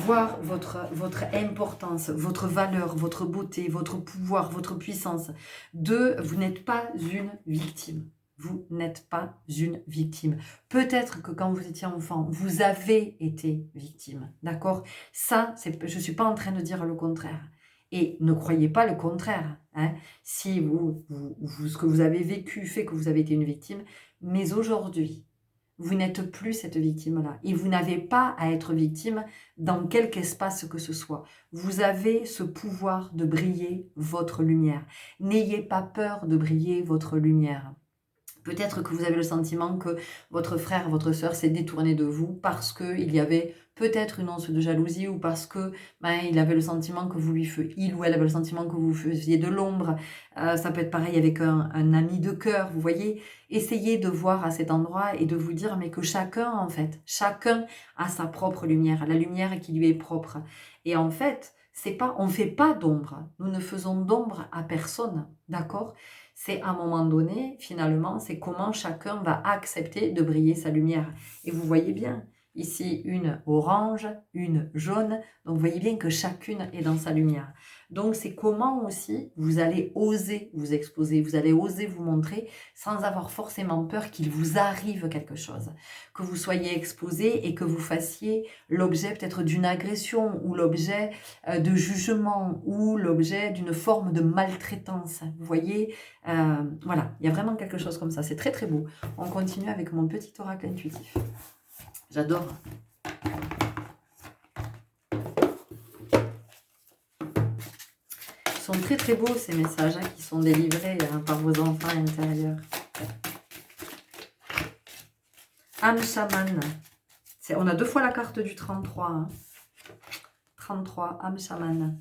voir votre importance, votre valeur, votre beauté, votre pouvoir, votre puissance. Vous n'êtes pas une victime. Vous n'êtes pas une victime. Peut-être que quand vous étiez enfant, vous avez été victime, d'accord? Ça, je ne suis pas en train de dire le contraire. Et ne croyez pas le contraire. Hein? Si ce que vous avez vécu fait que vous avez été une victime, mais aujourd'hui, vous n'êtes plus cette victime-là. Et vous n'avez pas à être victime dans quelque espace que ce soit. Vous avez ce pouvoir de briller votre lumière. N'ayez pas peur de briller votre lumière. Peut-être que vous avez le sentiment que votre frère, votre sœur s'est détourné de vous parce qu'il y avait peut-être une once de jalousie ou parce que il avait le sentiment que il ou elle avait le sentiment que vous faisiez de l'ombre. Ça peut être pareil avec un ami de cœur, vous voyez. Essayez de voir à cet endroit et de vous dire mais que chacun a sa propre lumière, la lumière qui lui est propre. Et en fait, on ne fait pas d'ombre. Nous ne faisons d'ombre à personne, d'accord ? C'est à un moment donné, finalement, c'est comment chacun va accepter de briller sa lumière. Et vous voyez bien, ici, une orange, une jaune. Donc, vous voyez bien que chacune est dans sa lumière. Donc, c'est comment aussi vous allez oser vous exposer, vous allez oser vous montrer sans avoir forcément peur qu'il vous arrive quelque chose. Que vous soyez exposé et que vous fassiez l'objet peut-être d'une agression ou l'objet de jugement ou l'objet d'une forme de maltraitance. Vous voyez, voilà, il y a vraiment quelque chose comme ça. C'est très très beau. On continue avec mon petit oracle intuitif. J'adore. Ils sont très très beaux ces messages qui sont délivrés par vos enfants intérieurs. Âme chamane. On a 2 fois la carte du 33. Hein. 33, âme chamane.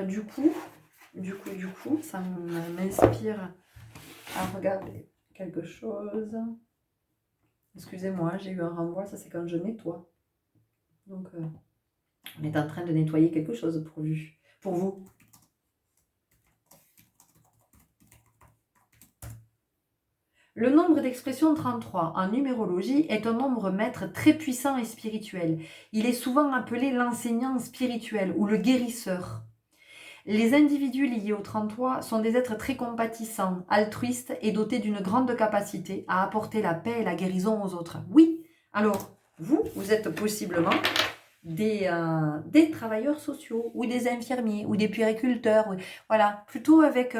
Du coup, ça m'inspire à regarder quelque chose. Excusez-moi, j'ai eu un renvoi, ça c'est quand je nettoie. Donc, on est en train de nettoyer quelque chose pour vous. Le nombre d'expression 33 en numérologie est un nombre maître très puissant et spirituel. Il est souvent appelé l'enseignant spirituel ou le guérisseur. Les individus liés au 33 sont des êtres très compatissants, altruistes et dotés d'une grande capacité à apporter la paix et la guérison aux autres. Oui, alors vous êtes possiblement des travailleurs sociaux ou des infirmiers ou des puériculteurs. Voilà, plutôt avec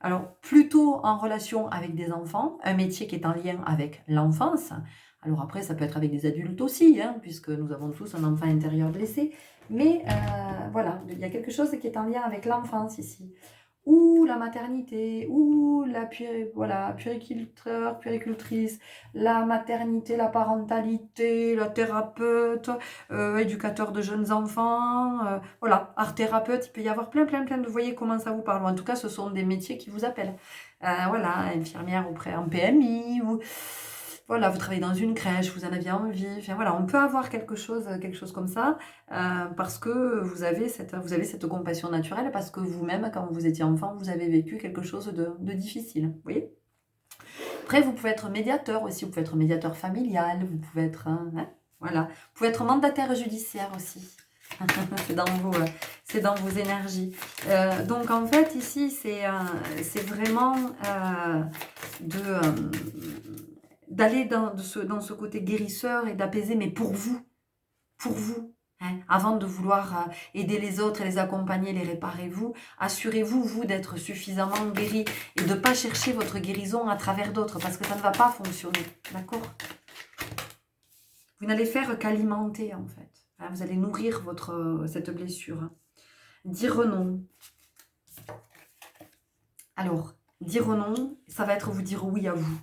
alors, plutôt en relation avec des enfants, un métier qui est en lien avec l'enfance. Alors après, ça peut être avec des adultes aussi, hein, puisque nous avons tous un enfant intérieur blessé. Mais voilà, il y a quelque chose qui est en lien avec l'enfance ici. Ou la maternité, ou la puériculteur, puéricultrice, la maternité, la parentalité, la thérapeute, éducateur de jeunes enfants, voilà, art thérapeute, il peut y avoir plein de, vous voyez comment ça vous parle. En tout cas, ce sont des métiers qui vous appellent. Voilà, infirmière auprès en PMI, ou voilà, vous travaillez dans une crèche, vous en aviez envie, enfin voilà, on peut avoir quelque chose comme ça, parce que vous avez cette compassion naturelle, parce que vous-même, quand vous étiez enfant, vous avez vécu quelque chose de difficile, vous voyez? Après, vous pouvez être médiateur aussi, vous pouvez être médiateur familial, vous pouvez être, hein, voilà. Vous pouvez être mandataire judiciaire aussi. C'est dans c'est dans vos énergies. Donc en fait, ici, c'est vraiment de, d'aller dans ce côté guérisseur et d'apaiser, mais pour vous. Hein, avant de vouloir aider les autres et les accompagner, les réparer vous, assurez-vous, vous, d'être suffisamment guéri et de ne pas chercher votre guérison à travers d'autres, parce que ça ne va pas fonctionner, d'accord? Vous n'allez faire qu'alimenter, en fait. Hein, vous allez nourrir cette blessure. Hein. Dire non. Alors, dire non, ça va être vous dire oui à vous.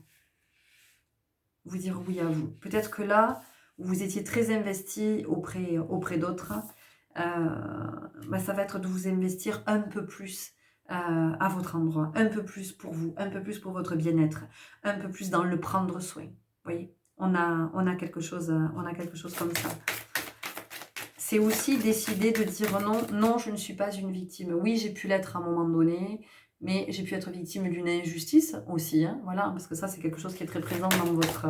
Vous dire oui à vous. Peut-être que là, vous étiez très investi auprès d'autres, ça va être de vous investir un peu plus à votre endroit, un peu plus pour vous, un peu plus pour votre bien-être, un peu plus dans le prendre soin. Vous voyez, on a quelque chose comme ça. C'est aussi décider de dire non, non, je ne suis pas une victime. Oui, j'ai pu l'être à un moment donné, mais j'ai pu être victime d'une injustice aussi, hein, voilà, parce que ça, c'est quelque chose qui est très présent dans votre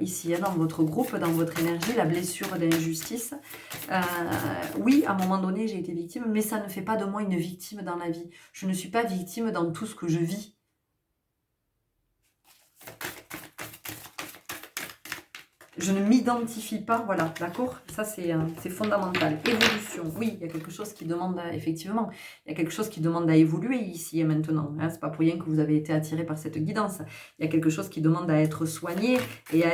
ici, hein, dans votre groupe, dans votre énergie, la blessure d'injustice. Oui, à un moment donné, j'ai été victime, mais ça ne fait pas de moi une victime dans la vie. Je ne suis pas victime dans tout ce que je vis. Je ne m'identifie pas, voilà, d'accord? Ça, c'est fondamental. Évolution, oui, il y a quelque chose qui demande, effectivement, il y a quelque chose qui demande à évoluer ici et maintenant. Hein, c'est pas pour rien que vous avez été attiré par cette guidance. Il y a quelque chose qui demande à être soigné et à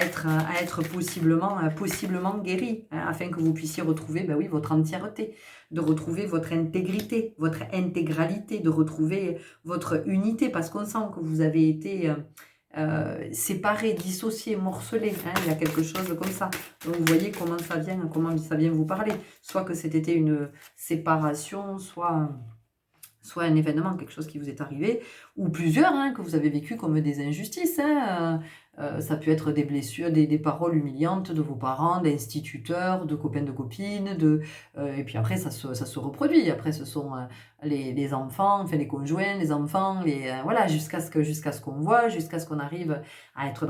être possiblement guéri, hein, afin que vous puissiez retrouver, ben oui, votre entièreté, de retrouver votre intégrité, votre intégralité, de retrouver votre unité, parce qu'on sent que vous avez été... séparé, dissocié, morcelé, hein, il y a quelque chose comme ça. Donc vous voyez comment ça vient vous parler. Soit que c'était une séparation, soit un événement, quelque chose qui vous est arrivé, ou plusieurs, hein, que vous avez vécu comme des injustices. Hein, ça peut être des blessures, des paroles humiliantes de vos parents, d'instituteurs, de copains, de copines, et puis après ça se reproduit. Après ce sont les enfants, enfin les conjoints, les enfants, voilà, jusqu'à ce qu'on voit, jusqu'à ce qu'on arrive à être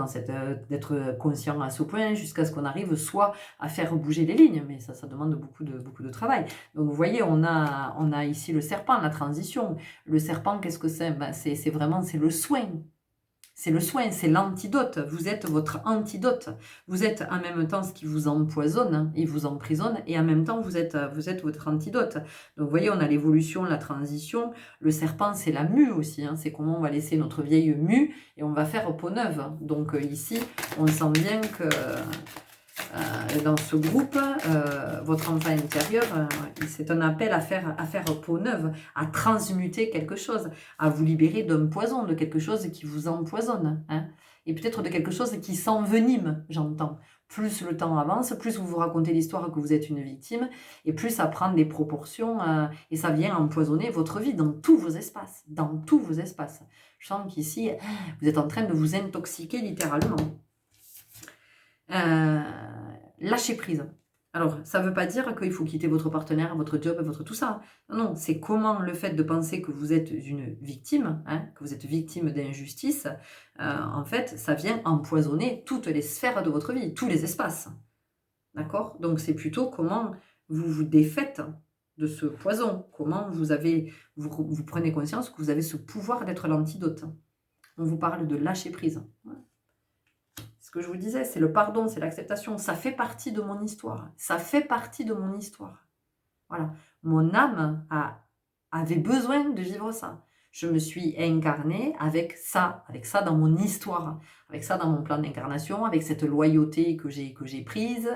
d'être conscient à ce point, jusqu'à ce qu'on arrive soit à faire bouger les lignes, mais ça demande beaucoup de travail. Donc vous voyez, on a ici le serpent, la transition. Le serpent, qu'est-ce que c'est? C'est vraiment le soin. C'est le soin, c'est l'antidote. Vous êtes votre antidote. Vous êtes en même temps ce qui vous empoisonne et vous emprisonne, et en même temps vous êtes votre antidote. Donc vous voyez, on a l'évolution, la transition. Le serpent, c'est la mue aussi. Hein. C'est comment on va laisser notre vieille mue et on va faire peau neuve. Donc ici, on sent bien que... dans ce groupe, votre enfant intérieur, c'est un appel à faire peau neuve, à transmuter quelque chose, à vous libérer d'un poison, de quelque chose qui vous empoisonne, hein, et peut-être de quelque chose qui s'envenime, j'entends. Plus le temps avance, plus vous vous racontez l'histoire que vous êtes une victime, et plus ça prend des proportions, et ça vient empoisonner votre vie dans tous vos espaces, dans tous vos espaces. Je sens qu'ici, vous êtes en train de vous intoxiquer littéralement. Lâcher prise. Alors, ça ne veut pas dire qu'il faut quitter votre partenaire, votre job, votre tout ça. Non, non, c'est comment le fait de penser que vous êtes une victime, hein, que vous êtes victime d'injustice, en fait, ça vient empoisonner toutes les sphères de votre vie, tous les espaces. D'accord? Donc, c'est plutôt comment vous vous défaites de ce poison, comment vous prenez conscience que vous avez ce pouvoir d'être l'antidote. On vous parle de lâcher prise. Ce que je vous disais, c'est le pardon, c'est l'acceptation. Ça fait partie de mon histoire. Ça fait partie de mon histoire. Voilà. Mon âme avait besoin de vivre ça. Je me suis incarnée avec ça dans mon histoire, avec ça dans mon plan d'incarnation, avec cette loyauté que j'ai prise,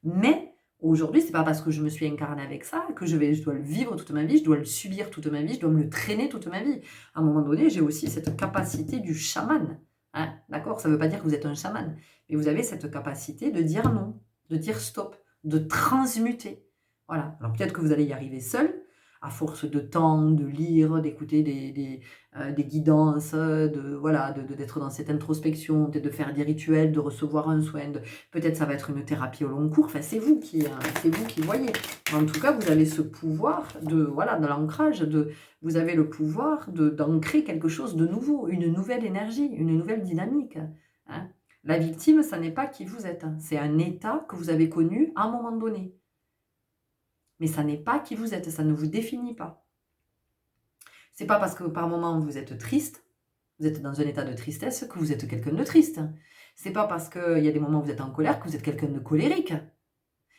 mais aujourd'hui, c'est pas parce que je me suis incarnée avec ça que je dois le vivre toute ma vie, je dois le subir toute ma vie, je dois me le traîner toute ma vie. À un moment donné, j'ai aussi cette capacité du chaman. Hein, d'accord? Ça ne veut pas dire que vous êtes un chaman, mais vous avez cette capacité de dire non, de dire stop, de transmuter. Voilà. Alors peut-être que vous allez y arriver seul. à force de temps, de lire, d'écouter des guidances, voilà, d'être dans cette introspection, peut-être de faire des rituels, de recevoir un soin, peut-être ça va être une thérapie au long cours, enfin c'est vous qui voyez. En tout cas, vous avez ce pouvoir voilà, de l'ancrage, vous avez le pouvoir d'ancrer quelque chose de nouveau, une nouvelle énergie, une nouvelle dynamique, hein. La victime, ça n'est pas qui vous êtes, hein. C'est un état que vous avez connu à un moment donné. Mais ça n'est pas qui vous êtes, ça ne vous définit pas. C'est pas parce que par moment vous êtes triste, vous êtes dans un état de tristesse, que vous êtes quelqu'un de triste. C'est pas parce qu'il y a des moments où vous êtes en colère que vous êtes quelqu'un de colérique.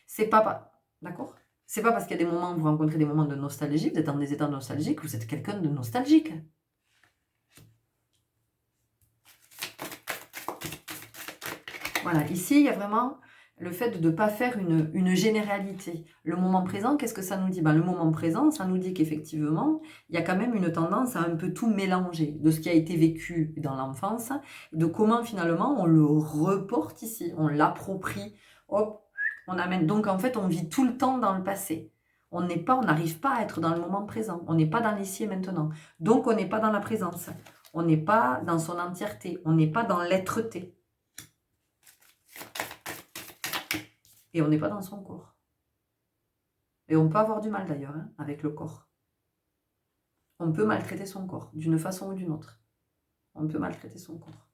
C'est pas... D'accord? C'est pas parce qu'il y a des moments où vous rencontrez des moments de nostalgie, vous êtes dans des états de nostalgie, que vous êtes quelqu'un de nostalgique. Voilà, ici, il y a vraiment le fait de ne pas faire une généralité. Le moment présent, qu'est-ce que ça nous dit? Ben, le moment présent, ça nous dit qu'effectivement, il y a quand même une tendance à un peu tout mélanger, de ce qui a été vécu dans l'enfance, de comment finalement on le reporte ici, on l'approprie, hop, on amène. Donc en fait, on vit tout le temps dans le passé. On n'arrive pas à être dans le moment présent, on n'est pas dans l'ici et maintenant. Donc on n'est pas dans la présence, on n'est pas dans son entièreté, on n'est pas dans l'être-té. Et on n'est pas dans son corps. Et on peut avoir du mal d'ailleurs, hein, avec le corps. On peut maltraiter son corps, d'une façon ou d'une autre. On peut maltraiter son corps.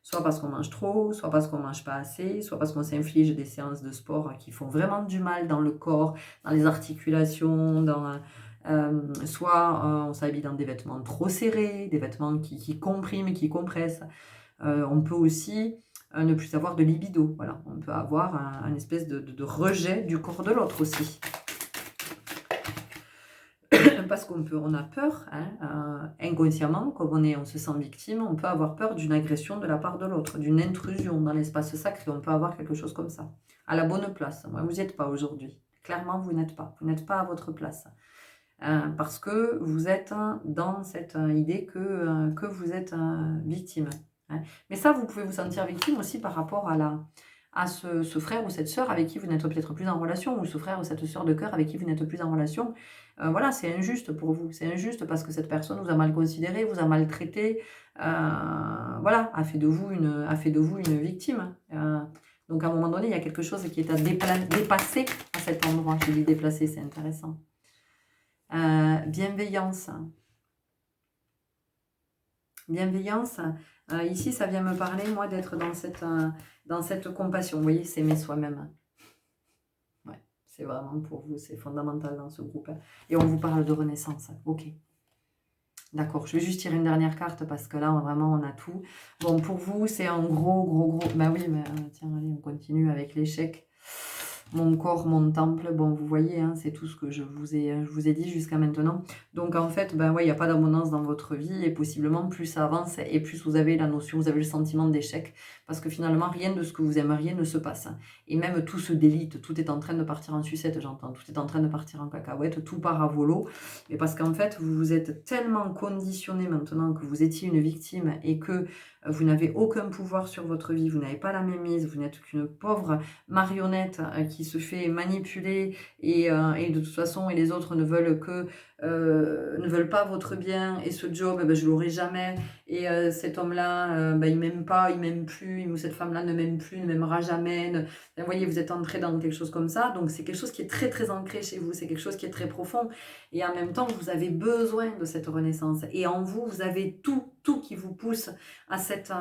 Soit parce qu'on mange trop, soit parce qu'on ne mange pas assez, soit parce qu'on s'inflige des séances de sport qui font vraiment du mal dans le corps, dans les articulations, soit on s'habille dans des vêtements trop serrés, des vêtements qui compriment, qui compressent. On peut aussi ne plus avoir de libido. Voilà, on peut avoir un espèce de rejet du corps de l'autre aussi. Parce on a peur, hein, inconsciemment, comme on se sent victime, on peut avoir peur d'une agression de la part de l'autre, d'une intrusion dans l'espace sacré, on peut avoir quelque chose comme ça. À la bonne place, vous n'y êtes pas aujourd'hui. Clairement, vous n'êtes pas à votre place. Parce que vous êtes dans cette idée que vous êtes victime. Hein. Mais ça, vous pouvez vous sentir victime aussi par rapport à ce frère ou cette sœur avec qui vous n'êtes peut-être plus en relation, ou ce frère ou cette sœur de cœur avec qui vous n'êtes plus en relation. Voilà, c'est injuste pour vous. C'est injuste parce que cette personne vous a mal considéré, vous a maltraité, voilà, a fait de vous une victime. Donc à un moment donné, il y a quelque chose qui est à dépasser à cet endroit. Je dis déplacer, c'est intéressant. Bienveillance. Bienveillance. Ici, ça vient me parler, moi, d'être dans cette compassion. Vous voyez, s'aimer soi-même. Ouais, c'est vraiment pour vous, c'est fondamental dans ce groupe. Et on vous parle de renaissance. Ok. D'accord, je vais juste tirer une dernière carte parce que là, vraiment, on a tout. Bon, pour vous, c'est un gros... Ben oui, mais tiens, allez, on continue avec l'échec. Mon corps, mon temple, bon, vous voyez, hein, c'est tout ce que je vous ai dit jusqu'à maintenant. Donc, en fait, ben ouais, il n'y a pas d'abondance dans votre vie et possiblement, plus ça avance et plus vous avez la notion, vous avez le sentiment d'échec parce que finalement, rien de ce que vous aimeriez ne se passe. Et même tout se délite, tout est en train de partir en sucette, j'entends, tout est en train de partir en cacahuète, tout part à volo. Et parce qu'en fait, vous vous êtes tellement conditionné maintenant que vous étiez une victime et que vous n'avez aucun pouvoir sur votre vie, vous n'avez pas la mainmise, vous n'êtes qu'une pauvre marionnette qui se fait manipuler et de toute façon, et les autres ne veulent pas votre bien et ce job, ben, je l'aurai jamais et cet homme-là, ben, il m'aime pas, il m'aime plus, ou cette femme-là ne m'aime plus, ne m'aimera jamais. Vous voyez, vous êtes entré dans quelque chose comme ça, donc c'est quelque chose qui est très très ancré chez vous, c'est quelque chose qui est très profond et en même temps, vous avez besoin de cette renaissance et en vous, vous avez tout qui vous pousse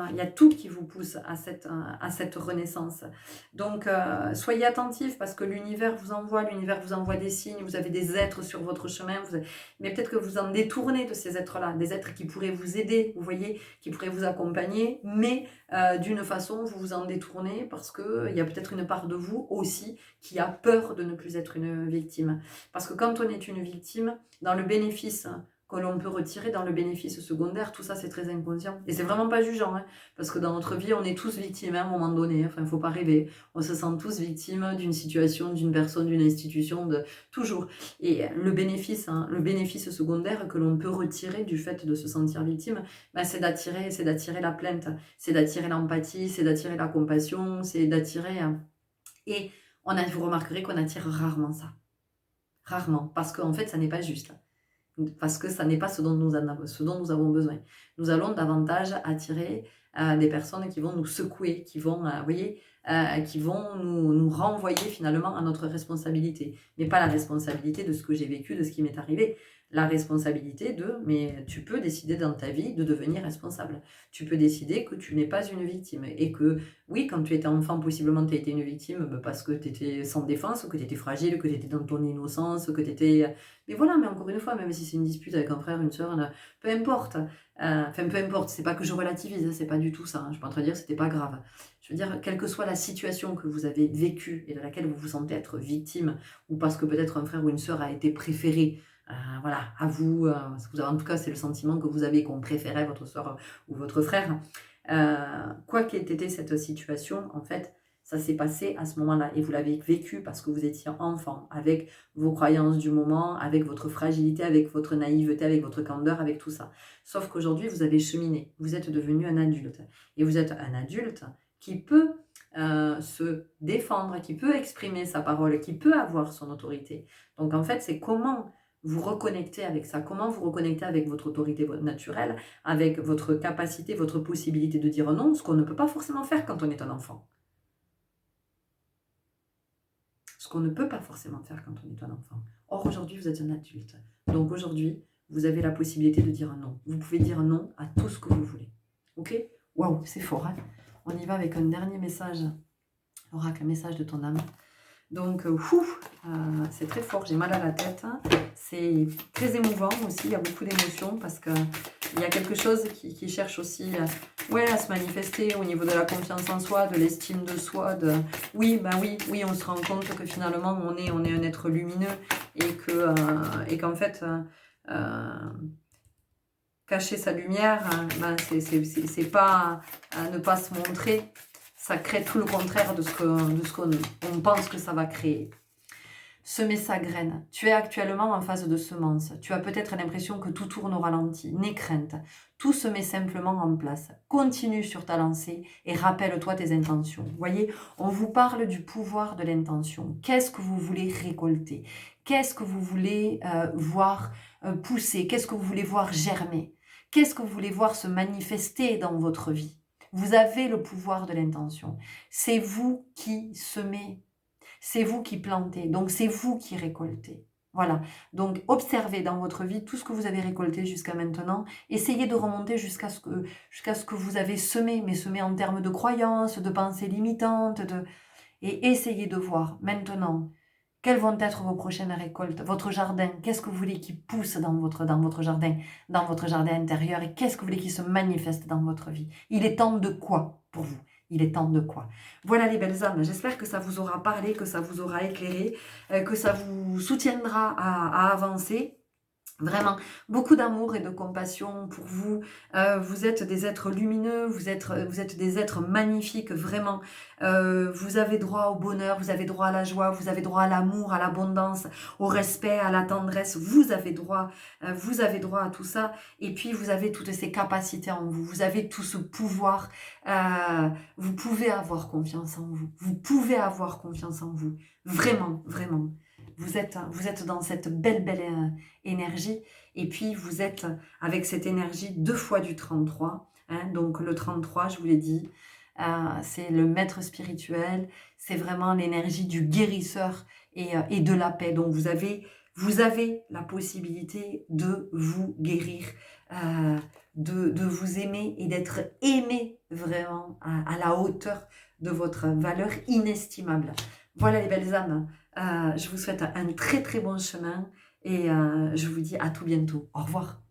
il y a tout qui vous pousse à cette renaissance. Donc, soyez attentifs parce que l'univers vous envoie des signes, vous avez des êtres sur votre chemin, mais peut-être que vous en détournez de ces êtres-là, des êtres qui pourraient vous aider, vous voyez, qui pourraient vous accompagner, mais d'une façon, vous vous en détournez parce qu'il y a peut-être une part de vous aussi qui a peur de ne plus être une victime. Parce que quand on est une victime, dans le bénéfice que l'on peut retirer dans le bénéfice secondaire, tout ça c'est très inconscient. Et c'est vraiment pas jugeant, hein, parce que dans notre vie, on est tous victimes à un moment donné, enfin il faut pas rêver, on se sent tous victimes d'une situation, d'une personne, d'une institution, toujours. Et le bénéfice secondaire que l'on peut retirer du fait de se sentir victime, ben, c'est d'attirer la plainte, c'est d'attirer l'empathie, c'est d'attirer la compassion, c'est d'attirer... Et vous remarquerez qu'on attire rarement ça. Rarement, parce qu'en fait, ça n'est pas juste. Parce que ça n'est pas ce dont nous avons besoin. Nous allons davantage attirer des personnes qui vont nous secouer, qui vont, vous voyez, qui vont nous renvoyer finalement à notre responsabilité. Mais pas la responsabilité de ce que j'ai vécu, de ce qui m'est arrivé. La responsabilité mais tu peux décider dans ta vie de devenir responsable. Tu peux décider que tu n'es pas une victime. Et que, oui, quand tu étais enfant, possiblement tu as été une victime parce que tu étais sans défense, que tu étais fragile, que tu étais dans ton innocence, que tu étais... Mais voilà, mais encore une fois, même si c'est une dispute avec un frère, une sœur, peu importe. Enfin, peu importe, c'est pas que je relativise, hein, c'est pas du tout ça. Hein. Je suis pas en train de dire que c'était pas grave. Je veux dire, quelle que soit la situation que vous avez vécue et de laquelle vous vous sentez être victime, ou parce que peut-être un frère ou une sœur a été préféré, voilà, à vous, en tout cas, c'est le sentiment que vous avez qu'on préférait votre sœur ou votre frère. Quoi qu'ait été cette situation, en fait, ça s'est passé à ce moment-là et vous l'avez vécu parce que vous étiez enfant, avec vos croyances du moment, avec votre fragilité, avec votre naïveté, avec votre candeur, avec tout ça. Sauf qu'aujourd'hui, vous avez cheminé, vous êtes devenu un adulte. Et vous êtes un adulte qui peut se défendre, qui peut exprimer sa parole, qui peut avoir son autorité. Donc en fait, c'est comment vous reconnecter avec ça, comment vous reconnecter avec votre autorité naturelle, avec votre capacité, votre possibilité de dire non, ce qu'on ne peut pas forcément faire quand on est un enfant. Ce qu'on ne peut pas forcément faire quand on est un enfant. Or, aujourd'hui, vous êtes un adulte. Donc aujourd'hui, vous avez la possibilité de dire non. Vous pouvez dire non à tout ce que vous voulez. Ok? Waouh, c'est fort. Hein? On y va avec un dernier message. Oracle, message de ton âme. Donc, c'est très fort, j'ai mal à la tête. C'est très émouvant aussi, il y a beaucoup d'émotions parce qu'il y a quelque chose qui cherche aussi à se manifester au niveau de la confiance en soi, de l'estime de soi. Oui, on se rend compte que finalement, on est un être lumineux et qu'en fait, cacher sa lumière, c'est pas ne pas se montrer. Ça crée tout le contraire de ce qu'on pense que ça va créer. Semer sa graine. Tu es actuellement en phase de semence. Tu as peut-être l'impression que tout tourne au ralenti. N'aie crainte. Tout se met simplement en place. Continue sur ta lancée et rappelle-toi tes intentions. Vous voyez, on vous parle du pouvoir de l'intention. Qu'est-ce que vous voulez récolter? Qu'est-ce que vous voulez voir pousser? Qu'est-ce que vous voulez voir germer? Qu'est-ce que vous voulez voir se manifester dans votre vie? Vous avez le pouvoir de l'intention. C'est vous qui semez. C'est vous qui plantez. Donc, c'est vous qui récoltez. Voilà. Donc, observez dans votre vie tout ce que vous avez récolté jusqu'à maintenant. Essayez de remonter jusqu'à ce que vous avez semé, mais semé en termes de croyances, de pensées limitantes. Et essayez de voir maintenant quelles vont être vos prochaines récoltes, votre jardin, qu'est-ce que vous voulez qui pousse dans votre jardin intérieur et qu'est-ce que vous voulez qui se manifeste dans votre vie. Il est temps de quoi pour vous? Il est temps de quoi? Voilà les belles âmes, j'espère que ça vous aura parlé, que ça vous aura éclairé, que ça vous soutiendra à avancer. Vraiment, beaucoup d'amour et de compassion pour vous. Vous êtes des êtres lumineux, vous êtes des êtres magnifiques, vraiment. Vous avez droit au bonheur, vous avez droit à la joie, vous avez droit à l'amour, à l'abondance, au respect, à la tendresse. Vous avez droit à tout ça. Et puis, vous avez toutes ces capacités en vous. Vous avez tout ce pouvoir. Vous pouvez avoir confiance en vous. Vous pouvez avoir confiance en vous. Vraiment, vraiment. Vous êtes dans cette belle énergie. Et puis, vous êtes avec cette énergie 2 fois du 33. Hein, donc, le 33, je vous l'ai dit, c'est le maître spirituel. C'est vraiment l'énergie du guérisseur et de la paix. Donc, vous avez la possibilité de vous guérir, de vous aimer et d'être aimé vraiment à la hauteur de votre valeur inestimable. Voilà les belles âmes. Je vous souhaite un très très bon chemin et je vous dis à tout bientôt. Au revoir.